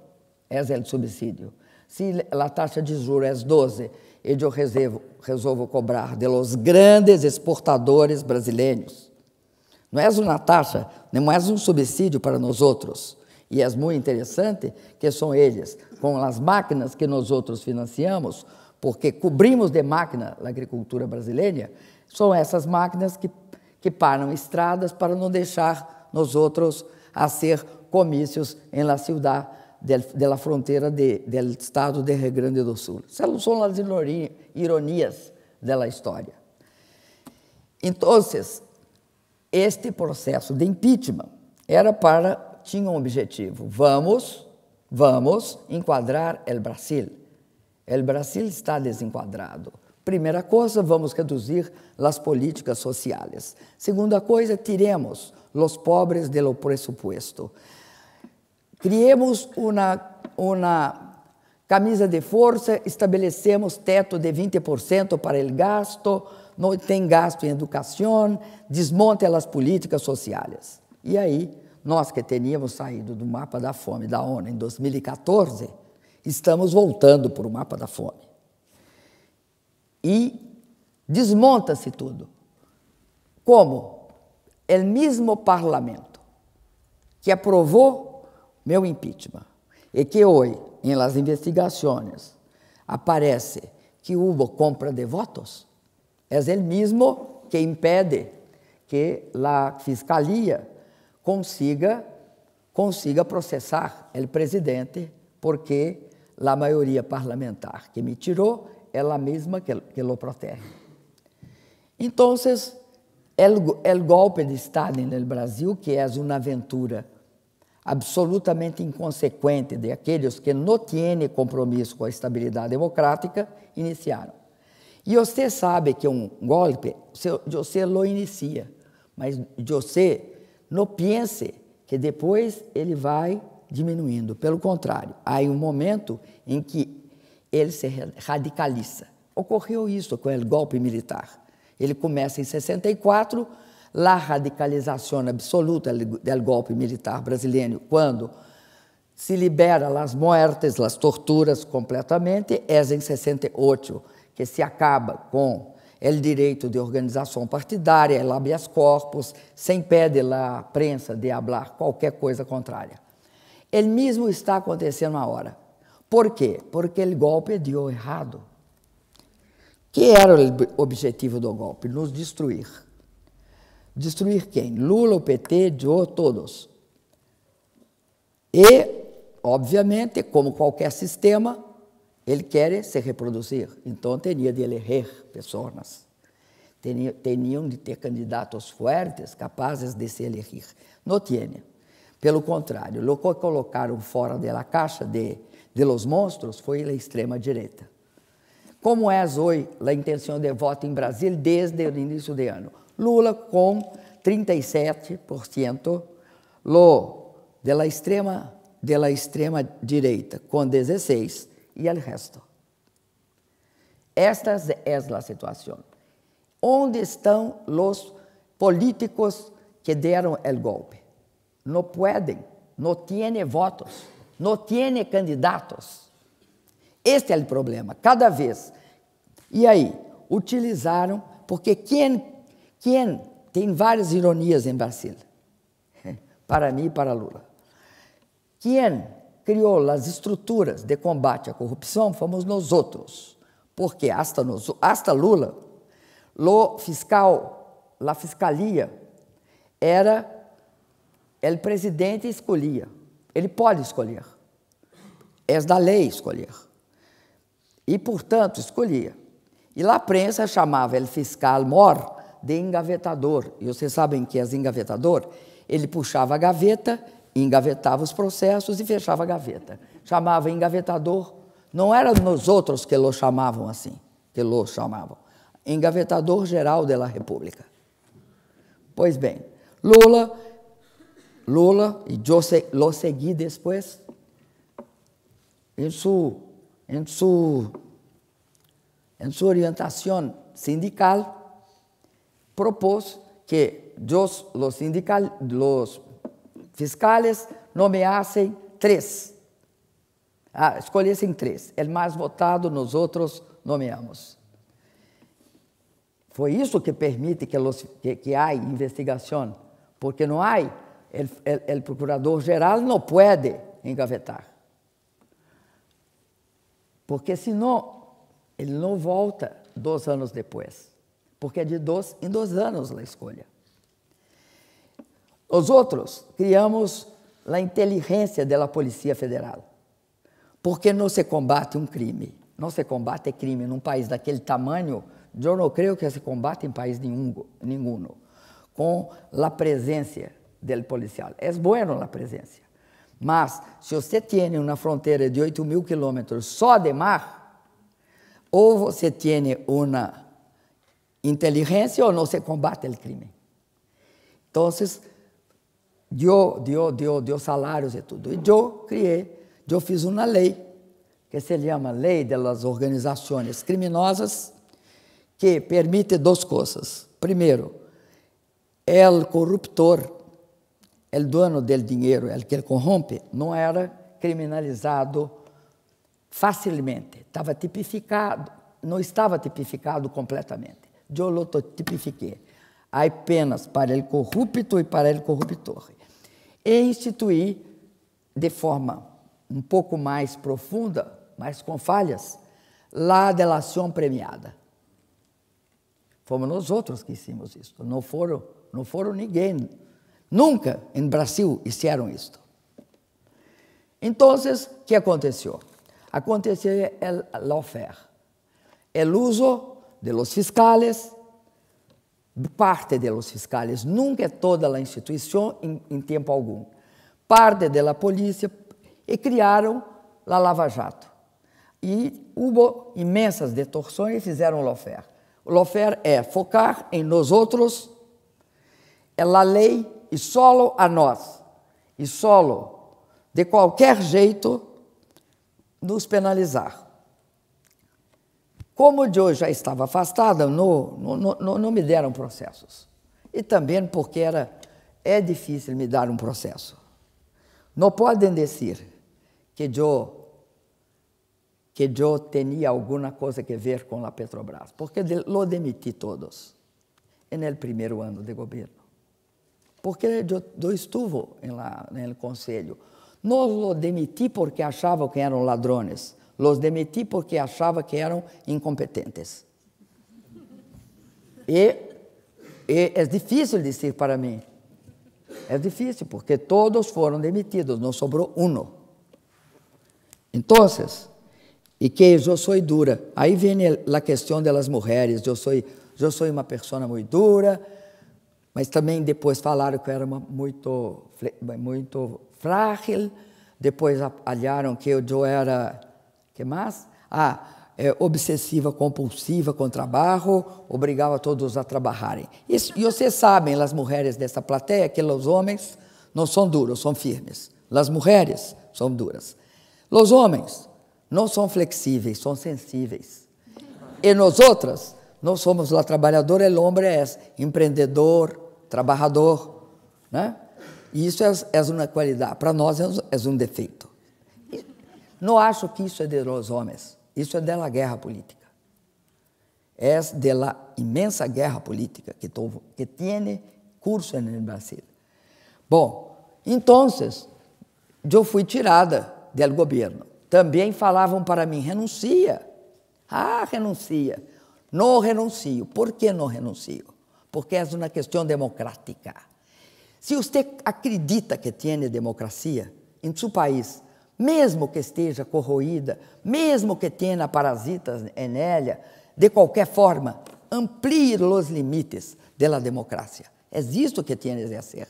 é o subsídio. Se a taxa de juros é 12, eu resolvo cobrar de los grandes exportadores brasileiros. Não é uma taxa, não é um subsídio para nós outros. E é muito interessante que são eles, com as máquinas que nós outros financiamos, porque cobrimos de máquina a agricultura brasileira, são essas máquinas que param estradas para não deixar nós outros a ser comícios em la ciudad de la fronteira del estado de Rio Grande do Sul. Essas são as ironias da história. Então, este processo de impeachment tinha um objetivo. Vamos enquadrar o Brasil. O Brasil está desenquadrado. Primeira coisa, vamos reduzir as políticas sociais. Segunda coisa, tiremos os pobres do presupuesto. Criemos uma camisa de força, estabelecemos teto de 20% para o gasto, não tem gasto em educação, desmonte as políticas sociais. E aí nós que teníamos saído do mapa da fome da ONU em 2014, estamos voltando para o mapa da fome. E desmonta-se tudo. Como? O mesmo parlamento que aprovou meu impeachment e que hoje, em las investigações, aparece que houve compra de votos, é o mesmo que impede que a Fiscalia consiga processar o presidente, porque a maioria parlamentar que me tirou é a mesma que lo protege. Então, o golpe de Estado no Brasil, que é uma aventura absolutamente inconsequente de aqueles que não têm compromisso com a estabilidade democrática, iniciaram. E você sabe que um golpe, você lo inicia, mas você não pense que depois ele vai diminuindo. Pelo contrário, há um momento em que ele se radicaliza. Ocorreu isso com o golpe militar. Ele começa em 64, a radicalização absoluta do golpe militar brasileiro, quando se libera as mortes, as torturas completamente, é em 68, que se acaba com o direito de organização partidária, el habeas corpus, se impede a prensa de falar qualquer coisa contrária. O mesmo está acontecendo agora. Por quê? Porque o golpe deu errado. Que era o objetivo do golpe? Nos destruir. Destruir quem? Lula, o PT, eu, todos. E, obviamente, como qualquer sistema, ele quer se reproduzir. Então, tinha de eleger pessoas. Tinham de ter candidatos fortes, capazes de se eleger. Não tinha. Pelo contrário, o que colocaram fora da caixa de los monstros foi a extrema-direita. Como é hoje a intenção de voto em Brasil desde o início do ano? Lula com 37%, da extrema-direita com 16% e o resto. Esta é a situação. Onde estão os políticos que deram o golpe? Não podem, não têm votos, não têm candidatos. Este é o problema, cada vez. E aí, utilizaram, porque quem tem várias ironias em Brasil, para mim e para Lula. Quem criou as estruturas de combate à corrupção fomos nós outros, porque hasta Lula, a fiscalia era o presidente escolhia. Ele pode escolher. É da lei escolher. E, portanto, escolhia. E a prensa chamava o fiscal mor de engavetador. E vocês sabem que é engavetador? Ele puxava a gaveta, engavetava os processos e fechava a gaveta. Chamava engavetador. Não era nós outros que lo chamavam assim, Engavetador geral da República. Pois bem, Lula, e eu lo segui depois, em sua orientação sindical, propôs que los fiscales nomeassem 3. Escolhessem 3. O mais votado, nós outros nomeamos. Foi isso que permite que há investigação, porque não há, o procurador-geral não pode engavetar. Porque senão ele não volta 2 anos depois, porque é de 2 em 2 anos a escolha. Nós outros criamos a inteligência da Polícia Federal, porque não se combate um crime, não se combate crime num país daquele tamanho. Eu não creio que se combate em país nenhum com a presença do policial. É bueno a presença, mas se você tem uma fronteira de 8.000 quilômetros só de mar, ou você tem uma inteligência ou não se combate o crime. Então, deu salários e tudo. E eu fiz uma lei que se chama Lei das Organizações Criminosas, que permite 2 coisas. Primeiro, o corruptor o dono do dinheiro, o que corrompe, não era criminalizado facilmente. Estava tipificado, não estava tipificado completamente. Eu lo tipifiquei. Há penas para o corrupto e para o corruptor. E instituí de forma um pouco mais profunda, mas com falhas, a delação premiada. Fomos nós outros que hicimos isso. Não foram ninguém. Nunca em Brasil fizeram isto. Então, o que aconteceu? Aconteceu o lawfare. O uso de los fiscales, parte de los fiscales, nunca toda a instituição em tempo algum. Parte da polícia e criaram a Lava Jato. E houve imensas detorções e fizeram o lawfare. O lawfare é focar em nós outros, é a lei e solo a nós, e solo, de qualquer jeito, nos penalizar. Como eu já estava afastada, não me deram processos. E também porque é difícil me dar um processo. Não podem dizer que eu tinha alguma coisa a ver com a Petrobras, porque lo demiti todos no primeiro ano de governo. Porque eu estive no conselho. Não lo demiti porque achava que eram ladrões. Los demiti porque achava que eram incompetentes. E é difícil dizer para mim. É difícil, porque todos foram demitidos, não sobrou um. Então, e que eu sou dura. Aí vem a questão das mulheres. Eu sou uma pessoa muito dura, mas também depois falaram que eu era muito frágil. Depois olharam que eu era, que mais? Obsessiva, compulsiva com trabalho, obrigava todos a trabalharem. E vocês sabem, as mulheres dessa plateia, que os homens não são duros, são firmes. As mulheres são duras. Os homens não são flexíveis, são sensíveis. E nós outras, nós somos o trabalhador, o homem é empreendedor, trabalhador, né? E isso é uma qualidade, para nós é um defeito. Não acho que isso é de los homens, isso é da guerra política. É da imensa guerra política que tem curso no Brasil. Bom, então, eu fui tirada do governo. Também falavam para mim, renuncia. Renuncia. Não renuncio. Por que não renuncio? Porque é uma questão democrática. Se você acredita que tem democracia em seu país, mesmo que esteja corroída, mesmo que tenha parasitas nela, de qualquer forma, amplie os limites da democracia. É isso que tem de fazer.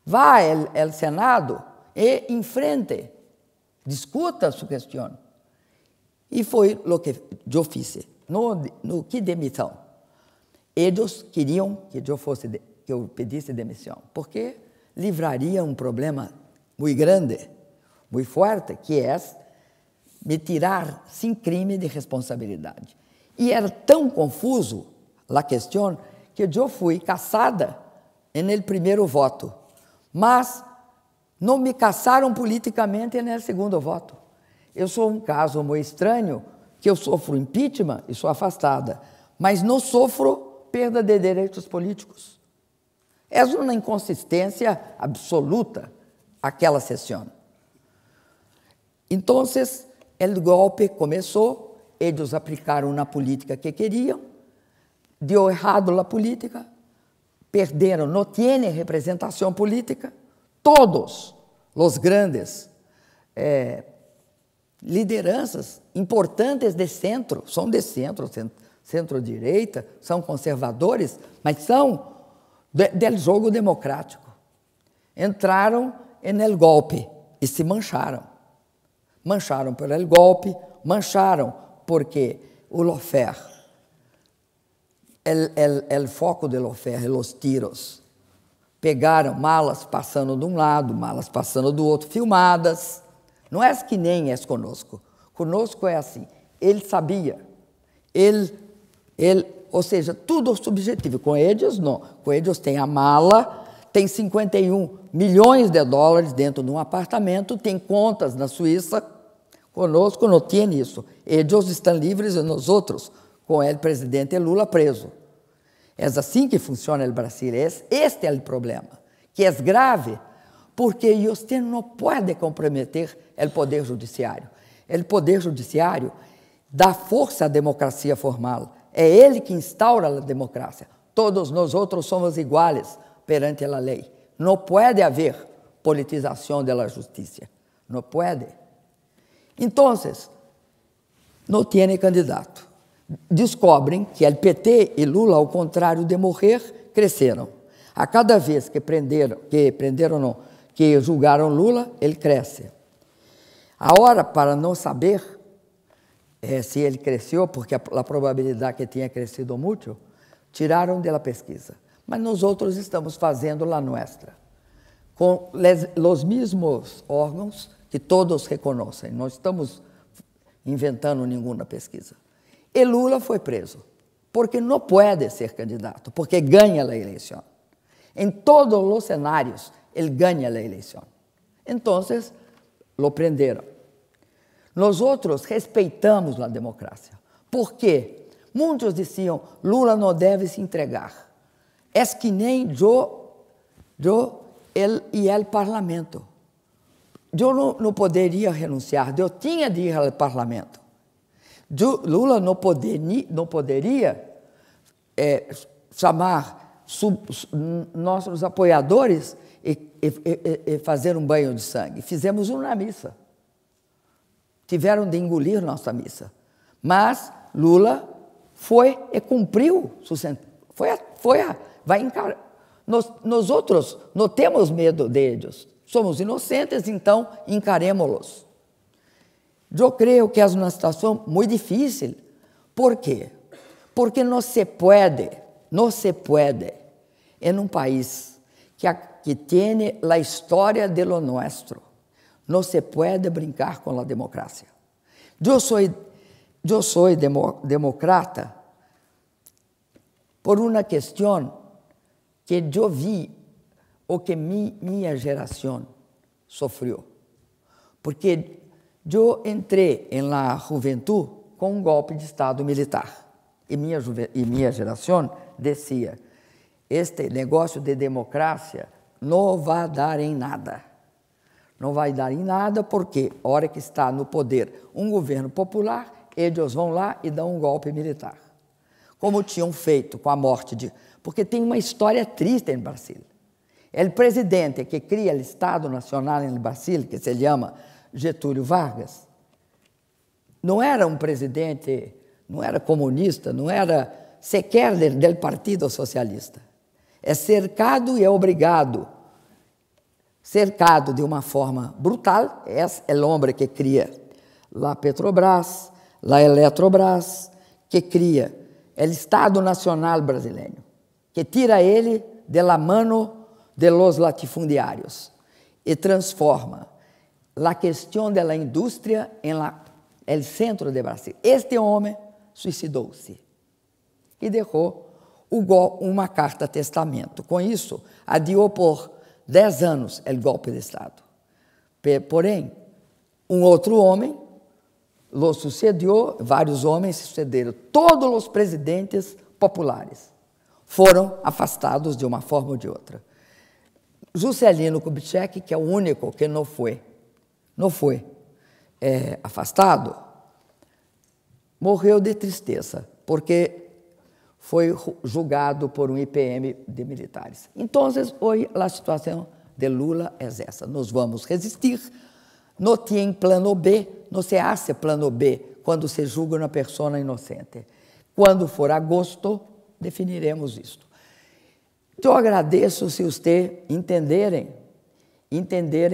Vá ao Senado e enfrente, discuta sua questão. E foi o que eu fiz. No que demissão? Eles queriam que eu pedisse demissão, porque livraria um problema muito grande, muito forte, que é me tirar sem crime de responsabilidade. E era tão confuso a questão que eu fui cassada no primeiro voto, mas não me cassaram politicamente no segundo voto. Eu sou um caso muito estranho, que eu sofro impeachment e sou afastada, mas não sofro perda de direitos políticos. É uma inconsistência absoluta aquela sessão. Então, o golpe começou, eles aplicaram uma política que queriam, deu errado a política, perderam, não tem representação política, todos os grandes lideranças importantes de centro, são de centro-direita, são conservadores, mas são do jogo democrático. Entraram no golpe e se mancharam. Mancharam pelo golpe, mancharam porque o lawfare, o foco do lawfare, os tiros, pegaram malas passando de um lado, malas passando do outro, filmadas. Não é que nem é conosco. Conosco é assim. Ele sabia. Ou seja, tudo subjetivo. Com eles, não. Com eles tem a mala, tem 51 milhões de dólares dentro de um apartamento, tem contas na Suíça, conosco não tem isso. Eles estão livres e nós outros, com o presidente Lula preso. É assim que funciona o Brasil. Este é o problema, que é grave, porque você não pode comprometer o poder judiciário. O poder judiciário dá força à democracia formal. É ele que instaura a democracia. Todos nós outros somos iguais perante a lei. Não pode haver politização da justiça. Não pode. Então, não tem candidato. Descobrem que o PT e Lula, ao contrário de morrer, cresceram. A cada vez que julgaram Lula, ele cresce. Agora, para não saber se ele cresceu, porque a probabilidade que tinha crescido muito, tiraram da pesquisa. Mas nós outros estamos fazendo a nossa, com os mesmos órgãos que todos reconhecem. Não estamos inventando nenhuma pesquisa. E Lula foi preso, porque não pode ser candidato, porque ganha a eleição. Em todos os cenários, ele ganha a eleição. Então, lo prenderam. Nós outros respeitamos a democracia. Por quê? Muitos diziam, Lula não deve se entregar. É que nem eu e o parlamento. Eu não poderia renunciar, eu tinha de ir ao parlamento. Lula não poderia chamar nossos apoiadores e fazer um banho de sangue. Fizemos uma missa. Tiveram de engolir nossa missa. Mas Lula foi e cumpriu. Vai encarar. Nós outros não temos medo deles. Somos inocentes, então encaremos-los. Eu creio que é uma situação muito difícil. Por quê? Porque não se pode, em um país que tem a história de lo nuestro, não se pode brincar com a democracia. Eu sou democrata por uma questão que eu vi o que minha geração sofreu. Porque eu entrei na juventude com um golpe de Estado militar. E minha geração dizia, este negócio de democracia não vai dar em nada. Não vai dar em nada porque, a hora que está no poder um governo popular, eles vão lá e dão um golpe militar. Como tinham feito com a morte de... Porque tem uma história triste em Brasil. O presidente que cria o Estado Nacional em Brasil, que se chama Getúlio Vargas, não era um presidente, não era comunista, não era sequer do Partido Socialista. É cercado e é obrigado, cercado de uma forma brutal, é o homem que cria a Petrobras, a Eletrobras, que cria o Estado Nacional Brasileiro, que tira ele de la mano de los latifundiários e transforma a questão da indústria em el centro de Brasil. Este homem suicidou-se e deixou uma carta testamento. Com isso, adiou por 10 anos o golpe de Estado. Porém, um outro homem lo sucedeu, vários homens sucederam. Todos os presidentes populares foram afastados de uma forma ou de outra. Juscelino Kubitschek, que é o único que não foi afastado, morreu de tristeza, porque foi julgado por um IPM de militares. Então, hoje, a situação de Lula é essa. Nós vamos resistir. Não tem plano B, não se hace plano B quando se julga uma pessoa inocente. Quando for agosto, definiremos isto. Eu agradeço se vocês entenderem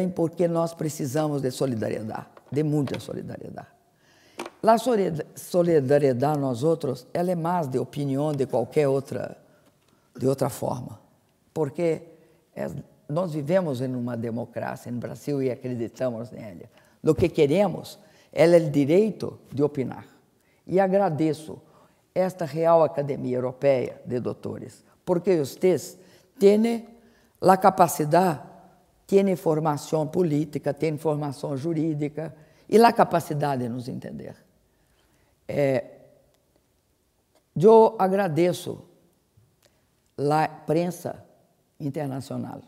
porque nós precisamos de solidariedade, de muita solidariedade. A solidariedade nós outros, ela é mais de opinião de qualquer outra forma, porque nós vivemos em uma democracia no Brasil e acreditamos nela. O que queremos é o direito de opinar. E agradeço esta Real Academia Europeia de Doutores, porque vocês têm a capacidade tem formação política, tem formação jurídica e a capacidade de nos entender. Eu agradeço a prensa internacional,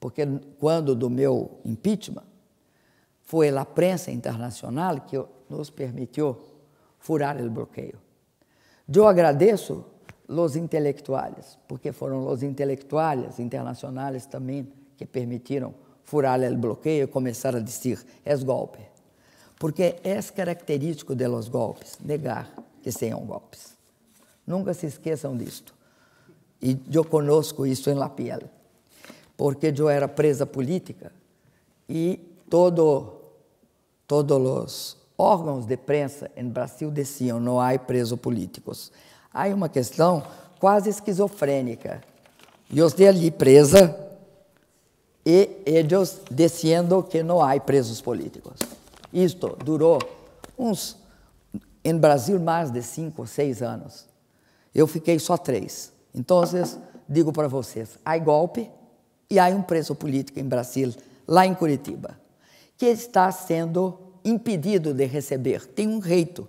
porque quando do meu impeachment, foi a prensa internacional que nos permitiu furar o bloqueio. Eu agradeço os intelectuais, porque foram os intelectuais internacionais também que permitiram furar o bloqueio e começar a dizer, é golpe. Porque é característico de los golpes, negar que sejam golpes. Nunca se esqueçam disto. E eu conosco isso em la piel, porque eu era presa política e todos os órgãos de prensa em Brasil diziam, não há presos políticos. Há uma questão quase esquizofrênica. Eu estou ali presa e eles dizendo que não há presos políticos. Isto durou em Brasil, mais de 5 ou 6 anos. Eu fiquei só 3. Então, digo para vocês, há golpe e há preso político em Brasil, lá em Curitiba, que está sendo impedido de receber. Tem jeito.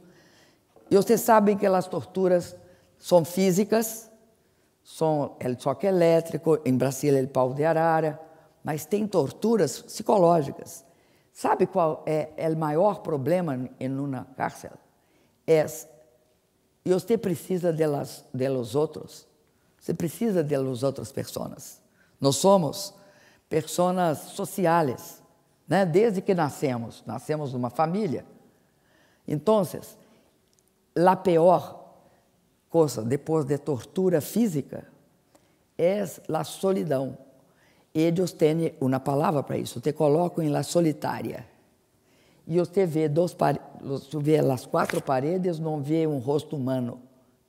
E vocês sabem que as torturas são físicas, são o choque elétrico, em Brasil é o pau de arara, mas tem torturas psicológicas. Sabe qual é o maior problema em uma cárcel? E você precisa de los outros. Você precisa de las outras pessoas. Nós somos pessoas sociais, né? Desde que nascemos numa família. Então, a pior coisa depois de tortura física é a solidão. Eles têm uma palavra para isso, te colocam em la solitária. E você vê as 4 paredes, não vê um rosto humano,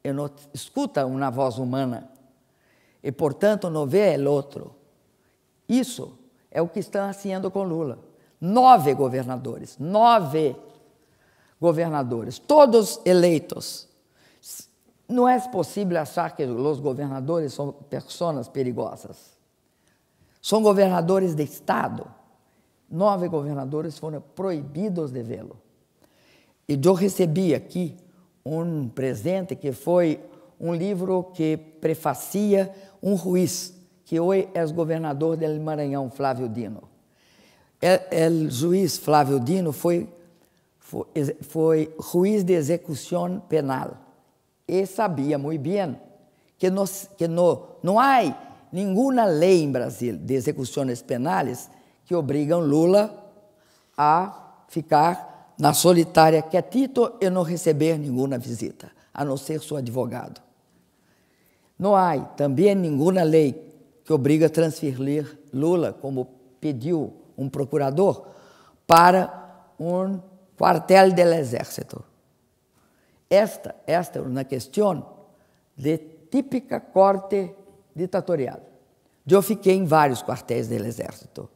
e não escuta uma voz humana. E, portanto, não vê o outro. Isso é o que estão fazendo com Lula. 9 governadores, todos eleitos. Não é possível achar que os governadores são pessoas perigosas. São governadores de Estado. 9 governadores foram proibidos de vê-lo. E eu recebi aqui um presente que foi um livro que prefacia um juiz, que hoje é governador do Maranhão, Flávio Dino. O juiz Flávio Dino foi juiz de execução penal e sabia muito bem que não há nenhuma lei em Brasil de execuções penais que obrigam Lula a ficar na solitária quietito e não receber nenhuma visita, a não ser seu advogado. Não há também nenhuma lei que obriga a transferir Lula, como pediu um procurador, para um quartel do exército. Esta é uma questão de típica corte ditatorial. Eu fiquei em vários quartéis do exército.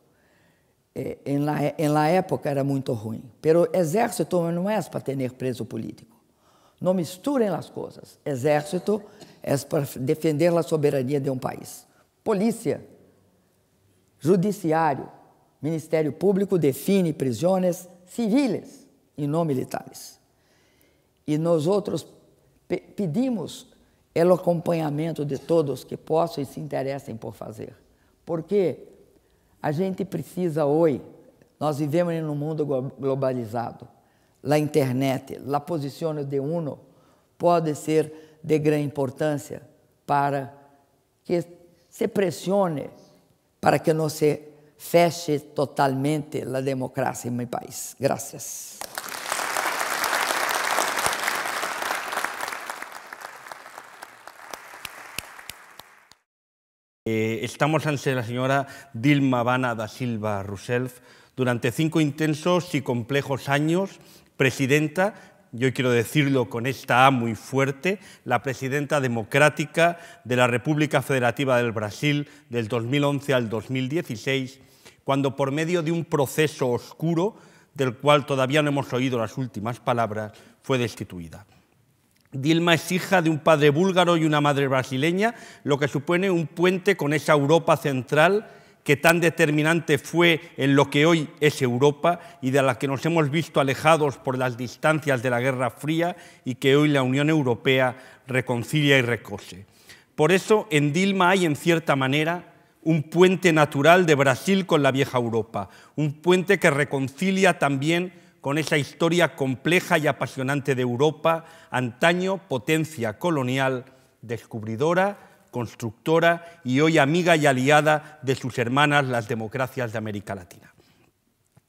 Na época era muito ruim. Mas o exército não é para ter preso político. Não misturem as coisas. Exército é para defender a soberania de um país. Polícia, judiciário, Ministério Público define prisões civis e não militares. E nós outros pedimos o acompanhamento de todos que possam e se interessem por fazer. Porque a gente precisa hoje, nós vivemos em um mundo globalizado, a internet, a posição de uno pode ser de grande importância para que se pressione para que não se feche totalmente a democracia em meu país. Graças. Estamos ante la señora Dilma Habana da Silva Rousseff. Durante 5 intensos y complejos años, presidenta, yo quiero decirlo con esta A muy fuerte, la presidenta democrática de la República Federativa del Brasil del 2011 al 2016, cuando por medio de un proceso oscuro, del cual todavía no hemos oído las últimas palabras, fue destituida. Dilma es hija de un padre búlgaro y una madre brasileña, lo que supone un puente con esa Europa central que tan determinante fue en lo que hoy es Europa y de la que nos hemos visto alejados por las distancias de la Guerra Fría y que hoy la Unión Europea reconcilia y recose. Por eso en Dilma hay, en cierta manera, un puente natural de Brasil con la vieja Europa, un puente que reconcilia también con esa historia compleja y apasionante de Europa, antaño potencia colonial, descubridora, constructora y hoy amiga y aliada de sus hermanas, las democracias de América Latina.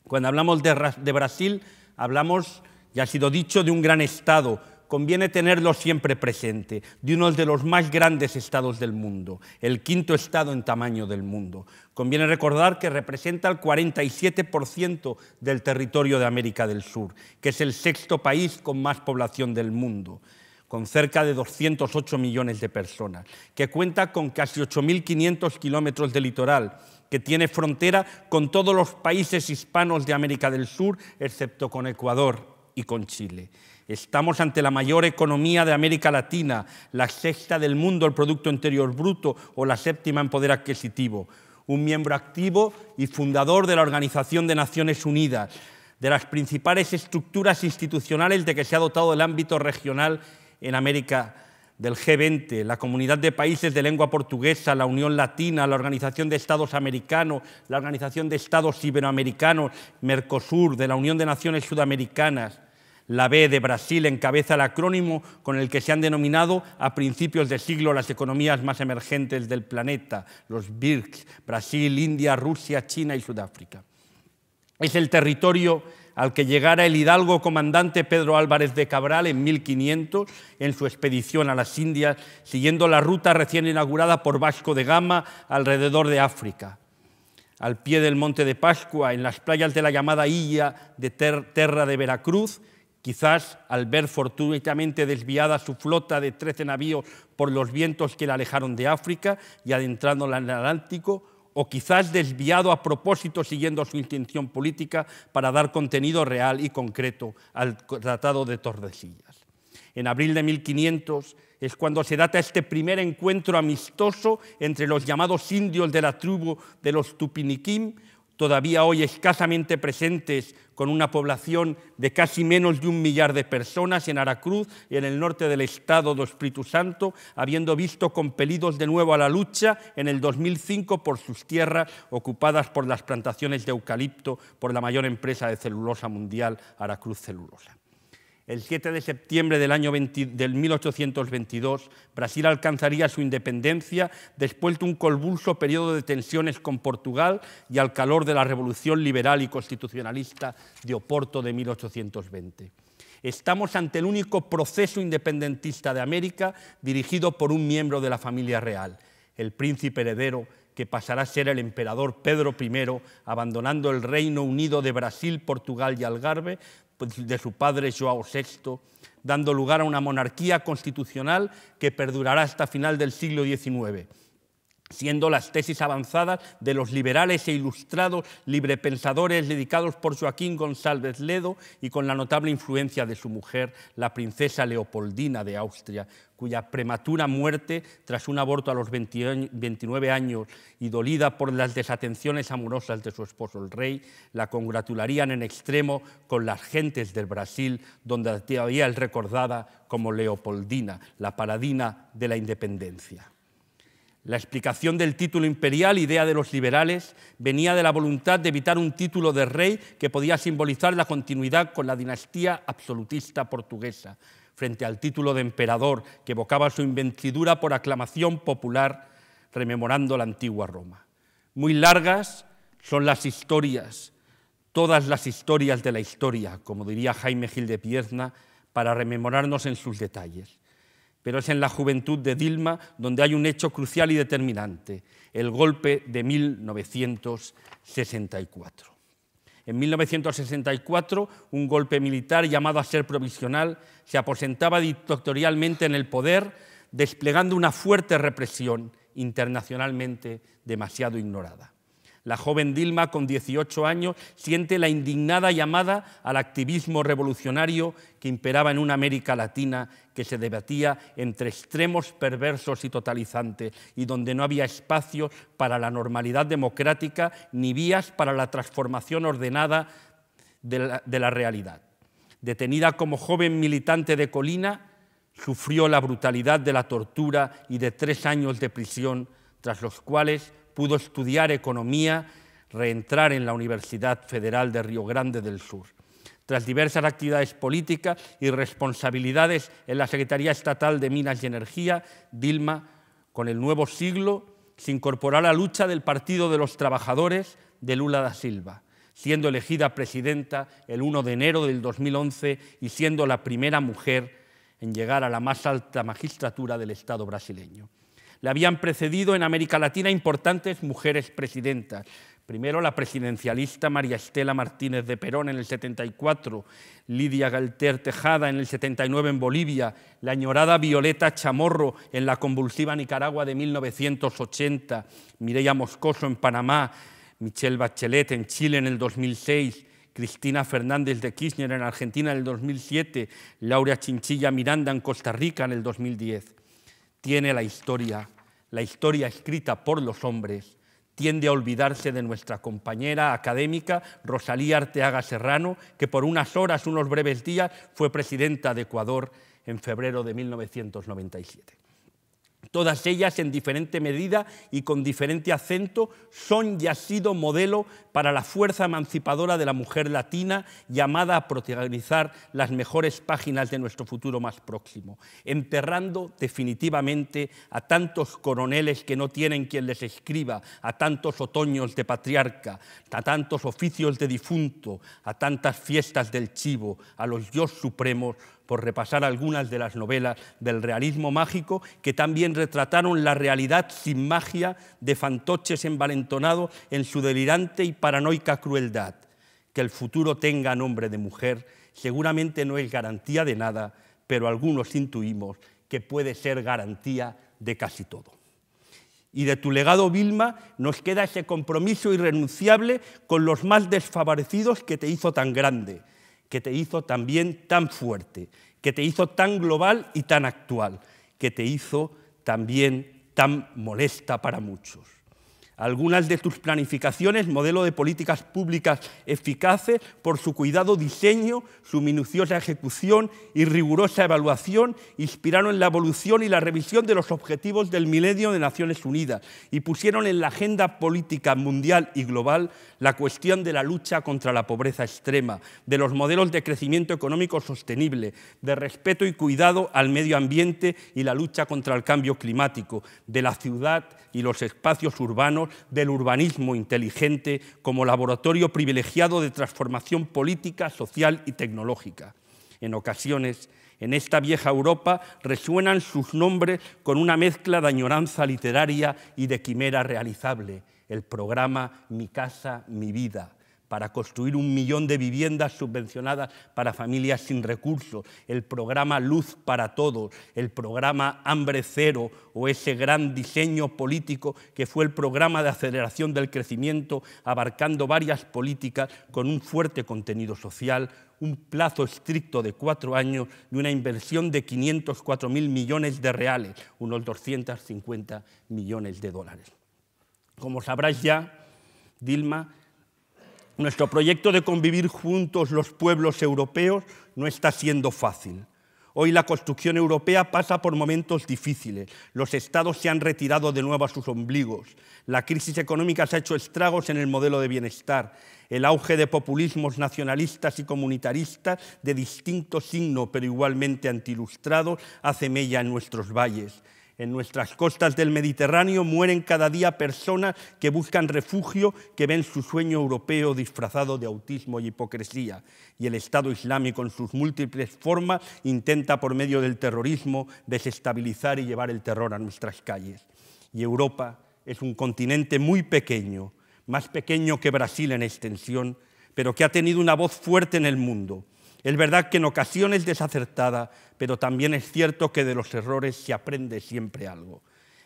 Cuando hablamos de Brasil, hablamos, ya ha sido dicho, de un gran Estado. Conviene tenerlo siempre presente, de uno de los más grandes estados del mundo, el quinto estado en tamaño del mundo. Conviene recordar que representa el 47% del territorio de América del Sur, que es el sexto país con más población del mundo, con cerca de 208 millones de personas, que cuenta con casi 8.500 kilómetros de litoral, que tiene frontera con todos los países hispanos de América del Sur, excepto con Ecuador y con Chile. Estamos ante la mayor economía de América Latina, la sexta del mundo el Producto Interior Bruto o la séptima en poder adquisitivo, un miembro activo y fundador de la Organización de Naciones Unidas, de las principales estructuras institucionales de que se ha dotado el ámbito regional en América del G20, la Comunidad de Países de Lengua Portuguesa, la Unión Latina, la Organización de Estados Americanos, la Organización de Estados Iberoamericanos, Mercosur, de la Unión de Naciones Sudamericanas. La B de Brasil encabeza el acrónimo con el que se han denominado a principios de siglo las economías más emergentes del planeta, los BRICS, Brasil, India, Rusia, China y Sudáfrica. Es el territorio al que llegara el hidalgo comandante Pedro Álvarez de Cabral en 1500 en su expedición a las Indias, siguiendo la ruta recién inaugurada por Vasco de Gama alrededor de África. Al pie del Monte de Pascua, en las playas de la llamada Illa de Terra de Veracruz, quizás al ver fortuitamente desviada su flota de 13 navíos por los vientos que la alejaron de África y adentrándola en el Atlántico, o quizás desviado a propósito siguiendo su intención política para dar contenido real y concreto al Tratado de Tordesillas. En abril de 1500 es cuando se data este primer encuentro amistoso entre los llamados indios de la tribu de los Tupiniquim, todavía hoy escasamente presentes con una población de casi menos de 1 millar de personas en Aracruz y en el norte del estado do Espíritu Santo, habiendo visto compelidos de nuevo a la lucha en el 2005 por sus tierras ocupadas por las plantaciones de eucalipto por la mayor empresa de celulosa mundial, Aracruz Celulosa. El 7 de septiembre del 1822, Brasil alcanzaría su independencia después de un convulso periodo de tensiones con Portugal y al calor de la Revolución Liberal y Constitucionalista de Oporto de 1820. Estamos ante el único proceso independentista de América dirigido por un miembro de la familia real, el príncipe heredero que pasará a ser el emperador Pedro I, abandonando el Reino Unido de Brasil, Portugal y Algarve, de su padre João VI, dando lugar a una monarquía constitucional que perdurará hasta final del siglo XIX, siendo las tesis avanzadas de los liberales e ilustrados librepensadores dedicados por Joaquín González Ledo y con la notable influencia de su mujer, la princesa Leopoldina de Austria, cuya prematura muerte, tras un aborto a los 29 años y dolida por las desatenciones amorosas de su esposo el rey, la congratularían en extremo con las gentes del Brasil, donde todavía es recordada como Leopoldina, la paladina de la independencia. La explicación del título imperial, idea de los liberales, venía de la voluntad de evitar un título de rey que podía simbolizar la continuidad con la dinastía absolutista portuguesa, frente al título de emperador que evocaba su investidura por aclamación popular, rememorando la antigua Roma. Muy largas son las historias, todas las historias de la historia, como diría Jaime Gil de Pierna, para rememorarnos en sus detalles. Pero es en la juventud de Dilma donde hay un hecho crucial y determinante, el golpe de 1964. En 1964, un golpe militar llamado a ser provisional se aposentaba dictatorialmente en el poder, desplegando una fuerte represión internacionalmente demasiado ignorada. La joven Dilma, con 18 años, siente la indignada llamada al activismo revolucionario que imperaba en una América Latina que se debatía entre extremos perversos y totalizantes y donde no había espacio para la normalidad democrática ni vías para la transformación ordenada de la realidad. Detenida como joven militante de Colina, sufrió la brutalidad de la tortura y de 3 años de prisión, tras los cuales pudo estudiar economía, reentrar en la Universidad Federal de Río Grande del Sur. Tras diversas actividades políticas y responsabilidades en la Secretaría Estatal de Minas y Energía, Dilma, con el nuevo siglo, se incorporó a la lucha del Partido de los Trabajadores de Lula da Silva, siendo elegida presidenta el 1 de enero del 2011 y siendo la primera mujer en llegar a la más alta magistratura del Estado brasileño. Le habían precedido en América Latina importantes mujeres presidentas. Primero la presidencialista María Estela Martínez de Perón en el 74, Lidia Galter Tejada en el 79 en Bolivia, la añorada Violeta Chamorro en la convulsiva Nicaragua de 1980, Mireya Moscoso en Panamá, Michelle Bachelet en Chile en el 2006, Cristina Fernández de Kirchner en Argentina en el 2007, Laura Chinchilla Miranda en Costa Rica en el 2010. Tiene la historia escrita por los hombres, tiende a olvidarse de nuestra compañera académica Rosalía Arteaga Serrano, que por unas horas, unos breves días, fue presidenta de Ecuador en febrero de 1997. Todas ellas, en diferente medida y con diferente acento, son y han sido modelo para la fuerza emancipadora de la mujer latina, llamada a protagonizar las mejores páginas de nuestro futuro más próximo, enterrando definitivamente a tantos coroneles que no tienen quien les escriba, a tantos otoños de patriarca, a tantos oficios de difunto, a tantas fiestas del chivo, a los yo supremos, por repasar algunas de las novelas del realismo mágico que también retrataron la realidad sin magia de fantoches envalentonados en su delirante y paranoica crueldad. Que el futuro tenga nombre de mujer seguramente no es garantía de nada, pero algunos intuimos que puede ser garantía de casi todo. Y de tu legado, Vilma, nos queda ese compromiso irrenunciable con los más desfavorecidos que te hizo tan grande, que te hizo también tan fuerte, que te hizo tan global y tan actual, que te hizo también tan molesta para muchos. Algunas de tus planificaciones, modelo de políticas públicas eficaces por su cuidado diseño, su minuciosa ejecución y rigurosa evaluación, inspiraron la evolución y la revisión de los objetivos del Milenio de Naciones Unidas y pusieron en la agenda política mundial y global la cuestión de la lucha contra la pobreza extrema, de los modelos de crecimiento económico sostenible, de respeto y cuidado al medio ambiente y la lucha contra el cambio climático, de la ciudad y los espacios urbanos, del urbanismo inteligente como laboratorio privilegiado de transformación política, social y tecnológica. En ocasiones, en esta vieja Europa resuenan sus nombres con una mezcla de añoranza literaria y de quimera realizable. El programa Mi Casa, Mi Vida, para construir 1 millón de viviendas subvencionadas para familias sin recursos, el programa Luz para Todos, el programa Hambre Cero o ese gran diseño político que fue el programa de aceleración del crecimiento, abarcando varias políticas con un fuerte contenido social, un plazo estricto de 4 años y una inversión de 504.000 millones de reales, unos 250 millones de dólares. Como sabrás ya, Dilma, nuestro proyecto de convivir juntos los pueblos europeos no está siendo fácil. Hoy la construcción europea pasa por momentos difíciles. Los estados se han retirado de nuevo a sus ombligos. La crisis económica se ha hecho estragos en el modelo de bienestar. El auge de populismos nacionalistas y comunitaristas de distinto signo, pero igualmente antiilustrados, hace mella en nuestros valles. En nuestras costas del Mediterráneo mueren cada día personas que buscan refugio, que ven su sueño europeo disfrazado de autismo y hipocresía. Y el Estado Islámico, en sus múltiples formas, intenta por medio del terrorismo desestabilizar y llevar el terror a nuestras calles. Y Europa es un continente muy pequeño, más pequeño que Brasil en extensión, pero que ha tenido una voz fuerte en el mundo. Es verdad que en ocasiones desacertada, pero también es cierto que de los errores se aprende siempre algo.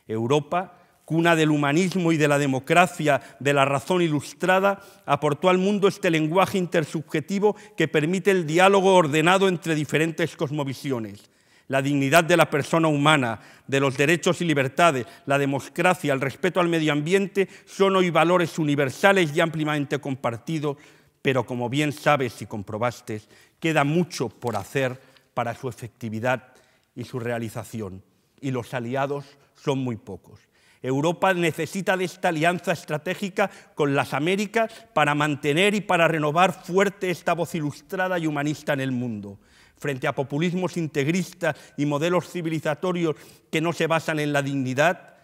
Europa cuna del humanismo y de la democracia, de la razón ilustrada, aportó al mundo este lenguaje intersubjetivo que permite el diálogo ordenado entre diferentes cosmovisiones. La dignidad de la persona humana, de los derechos y libertades, la democracia, el respeto al medio ambiente son hoy valores universales y ampliamente compartidos, pero como bien sabes y comprobaste, queda mucho por hacer para su efectividad y su realización, y los aliados son muy pocos. Europa necesita de esta alianza estratégica con las Américas para mantener y para renovar fuerte esta voz ilustrada y humanista en el mundo. Frente a populismos integristas y modelos civilizatorios que no se basan en la dignidad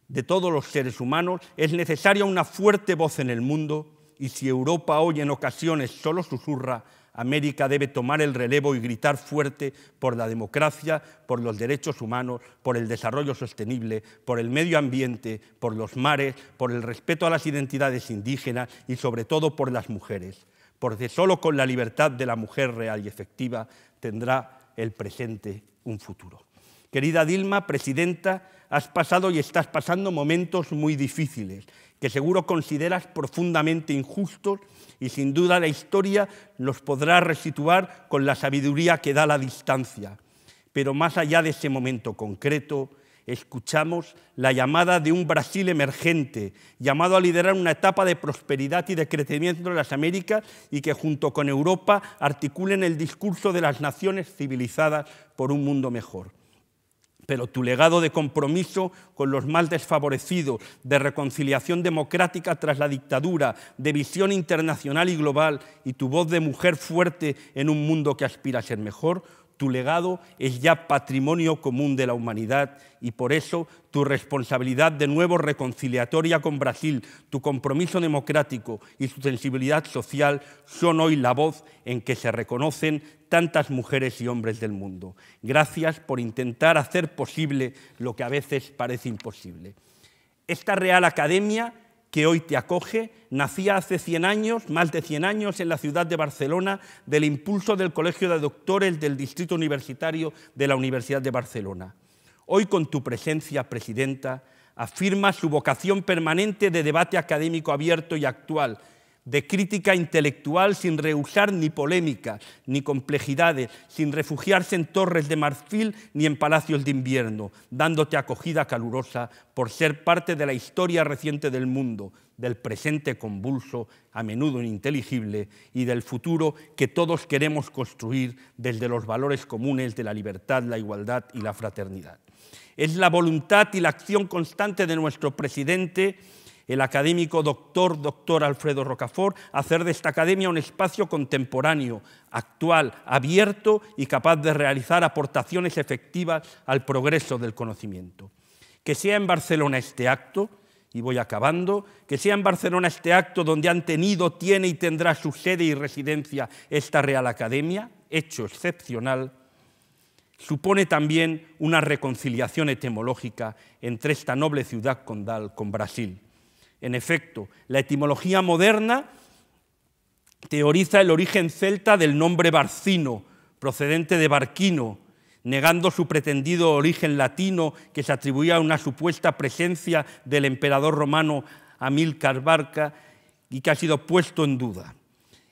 de todos los seres humanos, es necesaria una fuerte voz en el mundo, y si Europa hoy en ocasiones solo susurra, América debe tomar el relevo y gritar fuerte por la democracia, por los derechos humanos, por el desarrollo sostenible, por el medio ambiente, por los mares, por el respeto a las identidades indígenas y sobre todo por las mujeres, porque solo con la libertad de la mujer real y efectiva tendrá el presente un futuro. Querida Dilma, presidenta, has pasado y estás pasando momentos muy difíciles, que seguro consideras profundamente injustos, y sin duda la historia los podrá resituar con la sabiduría que da la distancia. Pero más allá de ese momento concreto, escuchamos la llamada de un Brasil emergente, llamado a liderar una etapa de prosperidad y de crecimiento en las Américas y que junto con Europa articulen el discurso de las naciones civilizadas por un mundo mejor. Pero tu legado de compromiso con los más desfavorecidos, de reconciliación democrática tras la dictadura, de visión internacional y global, y tu voz de mujer fuerte en un mundo que aspira a ser mejor, tu legado es ya patrimonio común de la humanidad y por eso tu responsabilidad de nuevo reconciliatoria con Brasil, tu compromiso democrático y su sensibilidad social son hoy la voz en que se reconocen tantas mujeres y hombres del mundo. Gracias por intentar hacer posible lo que a veces parece imposible. Esta Real Academia que hoy te acoge, nacía hace 100 años, más de 100 años, en la ciudad de Barcelona, del impulso del Colegio de Doctores del Distrito Universitario de la Universidad de Barcelona. Hoy, con tu presencia, presidenta, afirma su vocación permanente de debate académico abierto y actual, de crítica intelectual sin rehusar ni polémicas, ni complejidades, sin refugiarse en torres de marfil ni en palacios de invierno, dándote acogida calurosa por ser parte de la historia reciente del mundo, del presente convulso, a menudo ininteligible, y del futuro que todos queremos construir desde los valores comunes de la libertad, la igualdad y la fraternidad. Es la voluntad y la acción constante de nuestro presidente, el académico doctor Alfredo Rocafort, hacer de esta academia un espacio contemporáneo, actual, abierto y capaz de realizar aportaciones efectivas al progreso del conocimiento. Que sea en Barcelona este acto, y voy acabando, que sea en Barcelona este acto donde han tenido, tiene y tendrá su sede y residencia esta Real Academia, hecho excepcional, supone también una reconciliación etimológica entre esta noble ciudad condal con Brasil. En efecto, la etimología moderna teoriza el origen celta del nombre Barcino, procedente de Barquino, negando su pretendido origen latino que se atribuía a una supuesta presencia del emperador romano Amílcar Barca y que ha sido puesto en duda.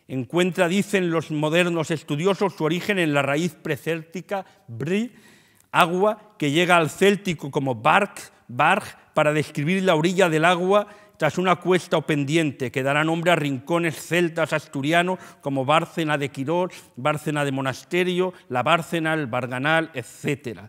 Encuentra, dicen los modernos estudiosos, su origen en la raíz precéltica bri, agua, que llega al céltico como barg, para describir la orilla del agua tras una cuesta o pendiente que dará nombre a rincones celtas asturianos como Bárcena de Quirós, Bárcena de Monasterio, la Bárcena, el Barganal, etc.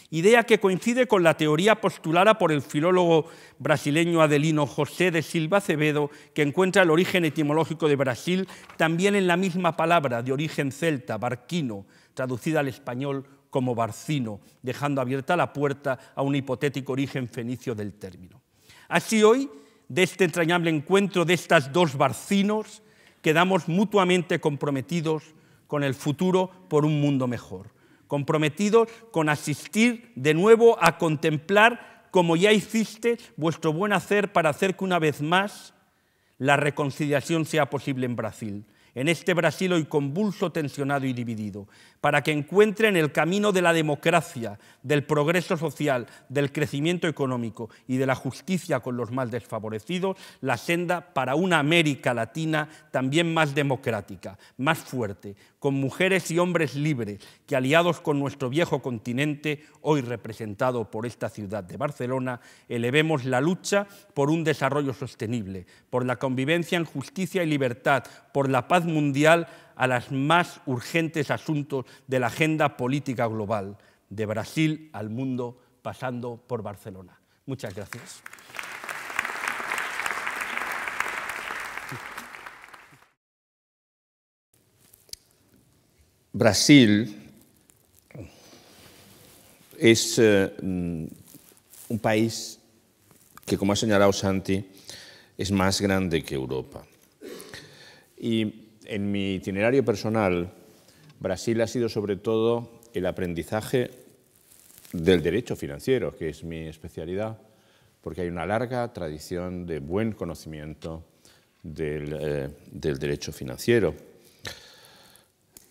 Idea que coincide con la teoría postulada por el filólogo brasileño Adelino José de Silva Acevedo, que encuentra el origen etimológico de Brasil también en la misma palabra de origen celta, barquino, traducida al español como barcino, dejando abierta la puerta a un hipotético origen fenicio del término. Así hoy, de este entrañable encuentro de estas dos barcinos, quedamos mutuamente comprometidos con el futuro por un mundo mejor, comprometidos con asistir de nuevo a contemplar, como ya hiciste, vuestro buen hacer para hacer que una vez más la reconciliación sea posible en Brasil. en este Brasil hoy convulso, tensionado y dividido, para que encuentren el camino de la democracia, del progreso social, del crecimiento económico y de la justicia con los más desfavorecidos, la senda para una América Latina también más democrática, más fuerte, con mujeres y hombres libres, que aliados con nuestro viejo continente, hoy representado por esta ciudad de Barcelona, elevemos la lucha por un desarrollo sostenible, por la convivencia en justicia y libertad, por la paz mundial, a los más urgentes asuntos de la agenda política global, de Brasil al mundo, pasando por Barcelona. Muchas gracias. Brasil es un país que, como ha señalado Santi, es más grande que Europa. Y en mi itinerario personal, Brasil ha sido sobre todo el aprendizaje del derecho financiero, que es mi especialidad, porque hay una larga tradición de buen conocimiento del derecho financiero.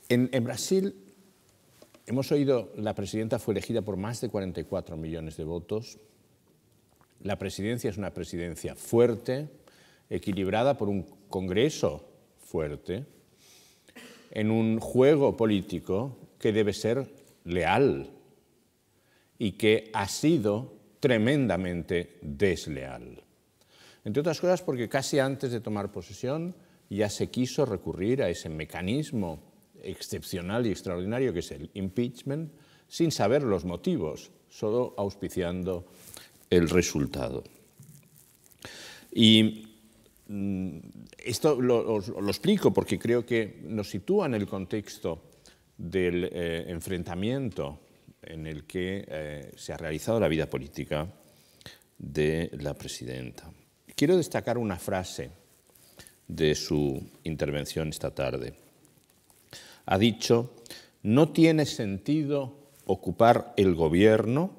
En Brasil, hemos oído, la presidenta fue elegida por más de 44 millones de votos. La presidencia es una presidencia fuerte, equilibrada por un Congreso fuerte, en un juego político que debe ser leal y que ha sido tremendamente desleal. Entre otras cosas porque casi antes de tomar posesión ya se quiso recurrir a ese mecanismo excepcional y extraordinario que es el impeachment, sin saber los motivos, solo auspiciando el resultado. Y esto lo explico porque creo que nos sitúa en el contexto del enfrentamiento en el que se ha realizado la vida política de la presidenta. Quiero destacar una frase de su intervención esta tarde. Ha dicho: no tiene sentido ocupar el gobierno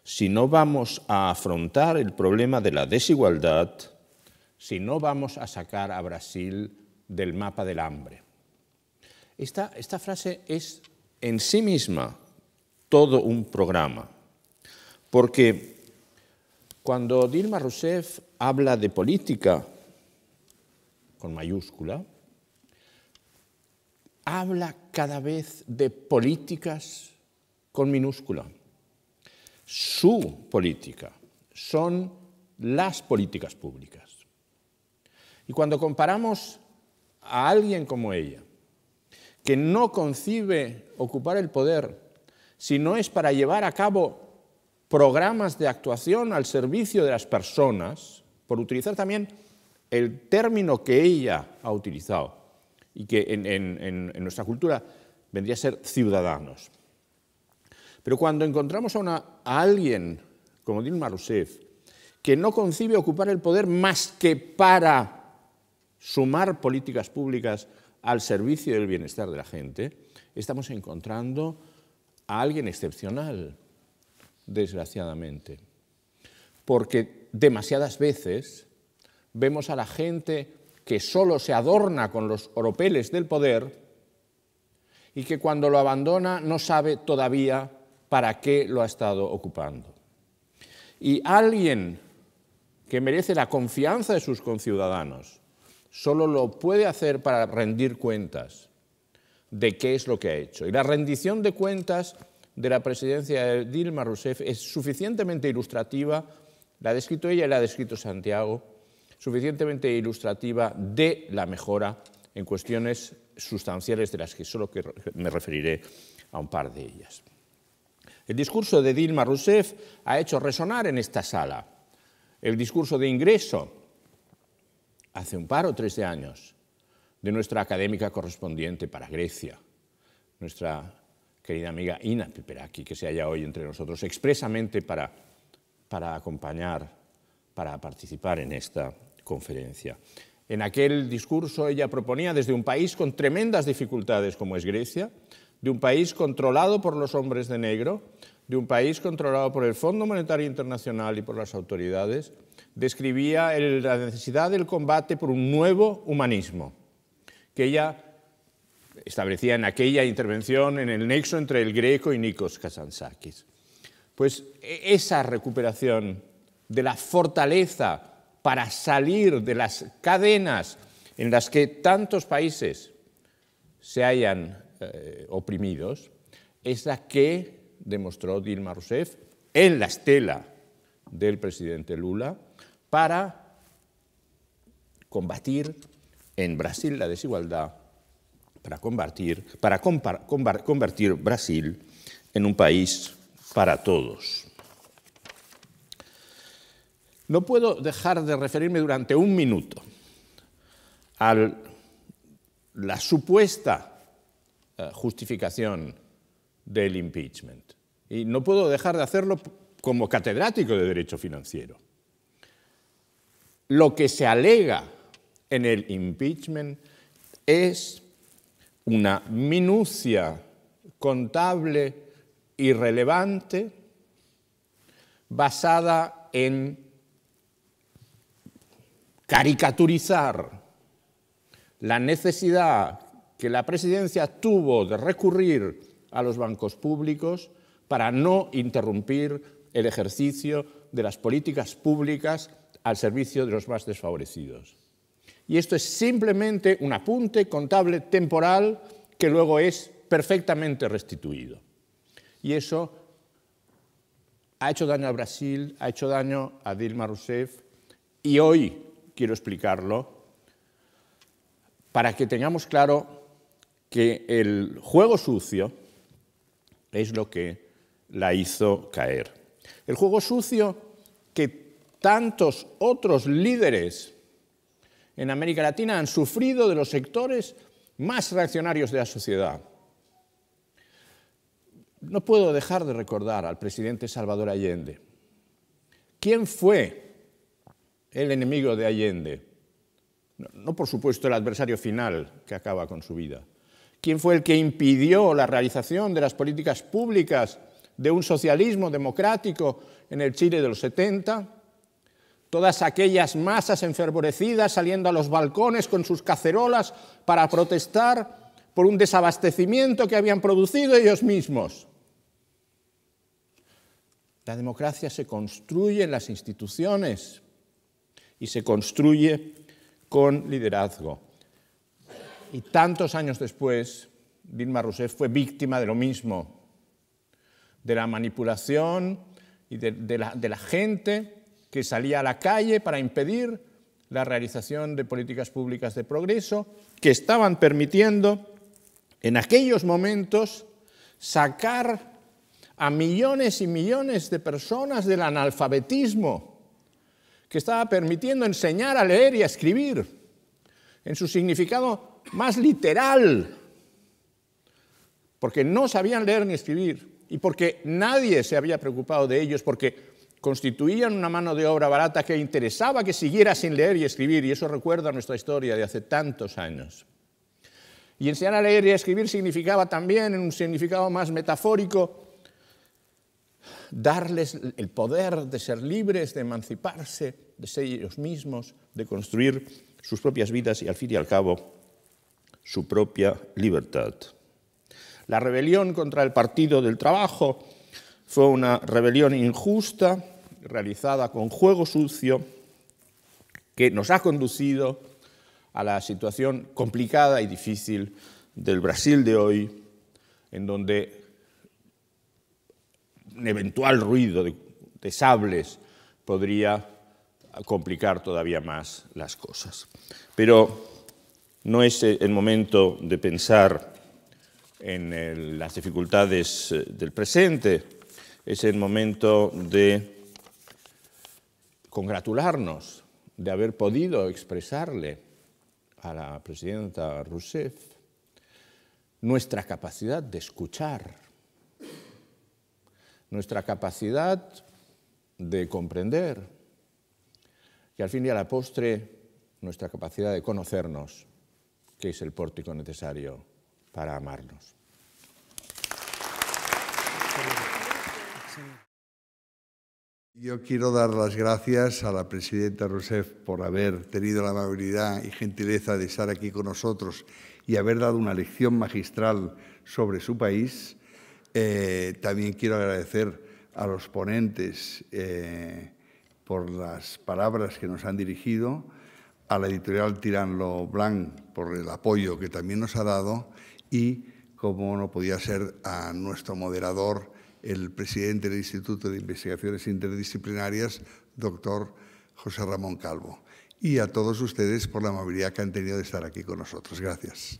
si no vamos a afrontar el problema de la desigualdad, si no vamos a sacar a Brasil del mapa del hambre. Esta frase es en sí misma todo un programa, porque cuando Dilma Rousseff habla de política con mayúscula, habla cada vez de políticas con minúscula. Su política son las políticas públicas. Y cuando comparamos a alguien como ella, que no concibe ocupar el poder si no es para llevar a cabo programas de actuación al servicio de las personas, por utilizar también el término que ella ha utilizado, y que en nuestra cultura vendría a ser ciudadanos. Pero cuando encontramos a alguien como Dilma Rousseff, que no concibe ocupar el poder más que para sumar políticas públicas al servicio del bienestar de la gente, estamos encontrando a alguien excepcional, desgraciadamente. Porque demasiadas veces vemos a la gente que solo se adorna con los oropeles del poder y que cuando lo abandona no sabe todavía para qué lo ha estado ocupando. Y alguien que merece la confianza de sus conciudadanos solo lo puede hacer para rendir cuentas de qué es lo que ha hecho. Y la rendición de cuentas de la presidencia de Dilma Rousseff es suficientemente ilustrativa, la ha descrito ella y la ha descrito Santiago, suficientemente ilustrativa de la mejora en cuestiones sustanciales de las que solo me referiré a un par de ellas. El discurso de Dilma Rousseff ha hecho resonar en esta sala el discurso de ingreso hace un par o 3 de años de nuestra académica correspondiente para Grecia, nuestra querida amiga Ina Piperaki, que se halla hoy entre nosotros expresamente para acompañar, para participar en esta conferencia. En aquel discurso ella proponía desde un país con tremendas dificultades como es Grecia, de un país controlado por los hombres de negro, de un país controlado por el Fondo Monetario Internacional y por las autoridades, describía la necesidad del combate por un nuevo humanismo, que ella establecía en aquella intervención en el nexo entre el Greco y Nikos Kazantzakis. Pues esa recuperación de la fortaleza para salir de las cadenas en las que tantos países se hayan oprimidos, es la que demostró Dilma Rousseff en la estela del presidente Lula para combatir en Brasil la desigualdad, para convertir Brasil en un país para todos. No puedo dejar de referirme durante un minuto a la supuesta justificación del impeachment. Y no puedo dejar de hacerlo como catedrático de Derecho Financiero. Lo que se alega en el impeachment es una minucia contable irrelevante basada en caricaturizar la necesidad que la presidencia tuvo de recurrir a los bancos públicos para no interrumpir el ejercicio de las políticas públicas al servicio de los más desfavorecidos. Y esto es simplemente un apunte contable temporal que luego es perfectamente restituido. Y eso ha hecho daño a Brasil, ha hecho daño a Dilma Rousseff, y hoy quiero explicarlo para que tengamos claro que el juego sucio es lo que la hizo caer. El juego sucio que tantos otros líderes en América Latina han sufrido de los sectores más reaccionarios de la sociedad. No puedo dejar de recordar al presidente Salvador Allende. ¿Quién fue el enemigo de Allende? No, por supuesto, el adversario final que acaba con su vida. ¿Quién fue el que impidió la realización de las políticas públicas de un socialismo democrático en el Chile de los 70? Todas aquellas masas enfervorecidas saliendo a los balcones con sus cacerolas para protestar por un desabastecimiento que habían producido ellos mismos. La democracia se construye en las instituciones y se construye con liderazgo. Y tantos años después, Dilma Rousseff fue víctima de lo mismo, de la manipulación y de la gente que salía a la calle para impedir la realización de políticas públicas de progreso que estaban permitiendo en aquellos momentos sacar a millones y millones de personas del analfabetismo, que estaba permitiendo enseñar a leer y a escribir en su significado más literal, porque no sabían leer ni escribir y porque nadie se había preocupado de ellos, porque constituían una mano de obra barata que interesaba que siguiera sin leer y escribir, y eso recuerda nuestra historia de hace tantos años. Y enseñar a leer y a escribir significaba también, en un significado más metafórico, darles el poder de ser libres, de emanciparse, de ser ellos mismos, de construir sus propias vidas y, al fin y al cabo, su propia libertad. La rebelión contra el Partido del Trabajo fue una rebelión injusta, realizada con juego sucio, que nos ha conducido a la situación complicada y difícil del Brasil de hoy, en donde un eventual ruido de sables podría complicar todavía más las cosas. Pero no es el momento de pensar en las dificultades del presente, es el momento de congratularnos de haber podido expresarle a la presidenta Rousseff nuestra capacidad de escuchar, nuestra capacidad de comprender y, al fin y a la postre, nuestra capacidad de conocernos, que es el pórtico necesario para amarnos. Yo quiero dar las gracias a la presidenta Rousseff por haber tenido la amabilidad y gentileza de estar aquí con nosotros y haber dado una lección magistral sobre su país. También quiero agradecer a los ponentes por las palabras que nos han dirigido, a la editorial Tirant lo Blanc por el apoyo que también nos ha dado y, como no podía ser, a nuestro moderador, el presidente del Instituto de Investigaciones Interdisciplinarias, doctor José Ramón Calvo. Y a todos ustedes por la amabilidad que han tenido de estar aquí con nosotros. Gracias.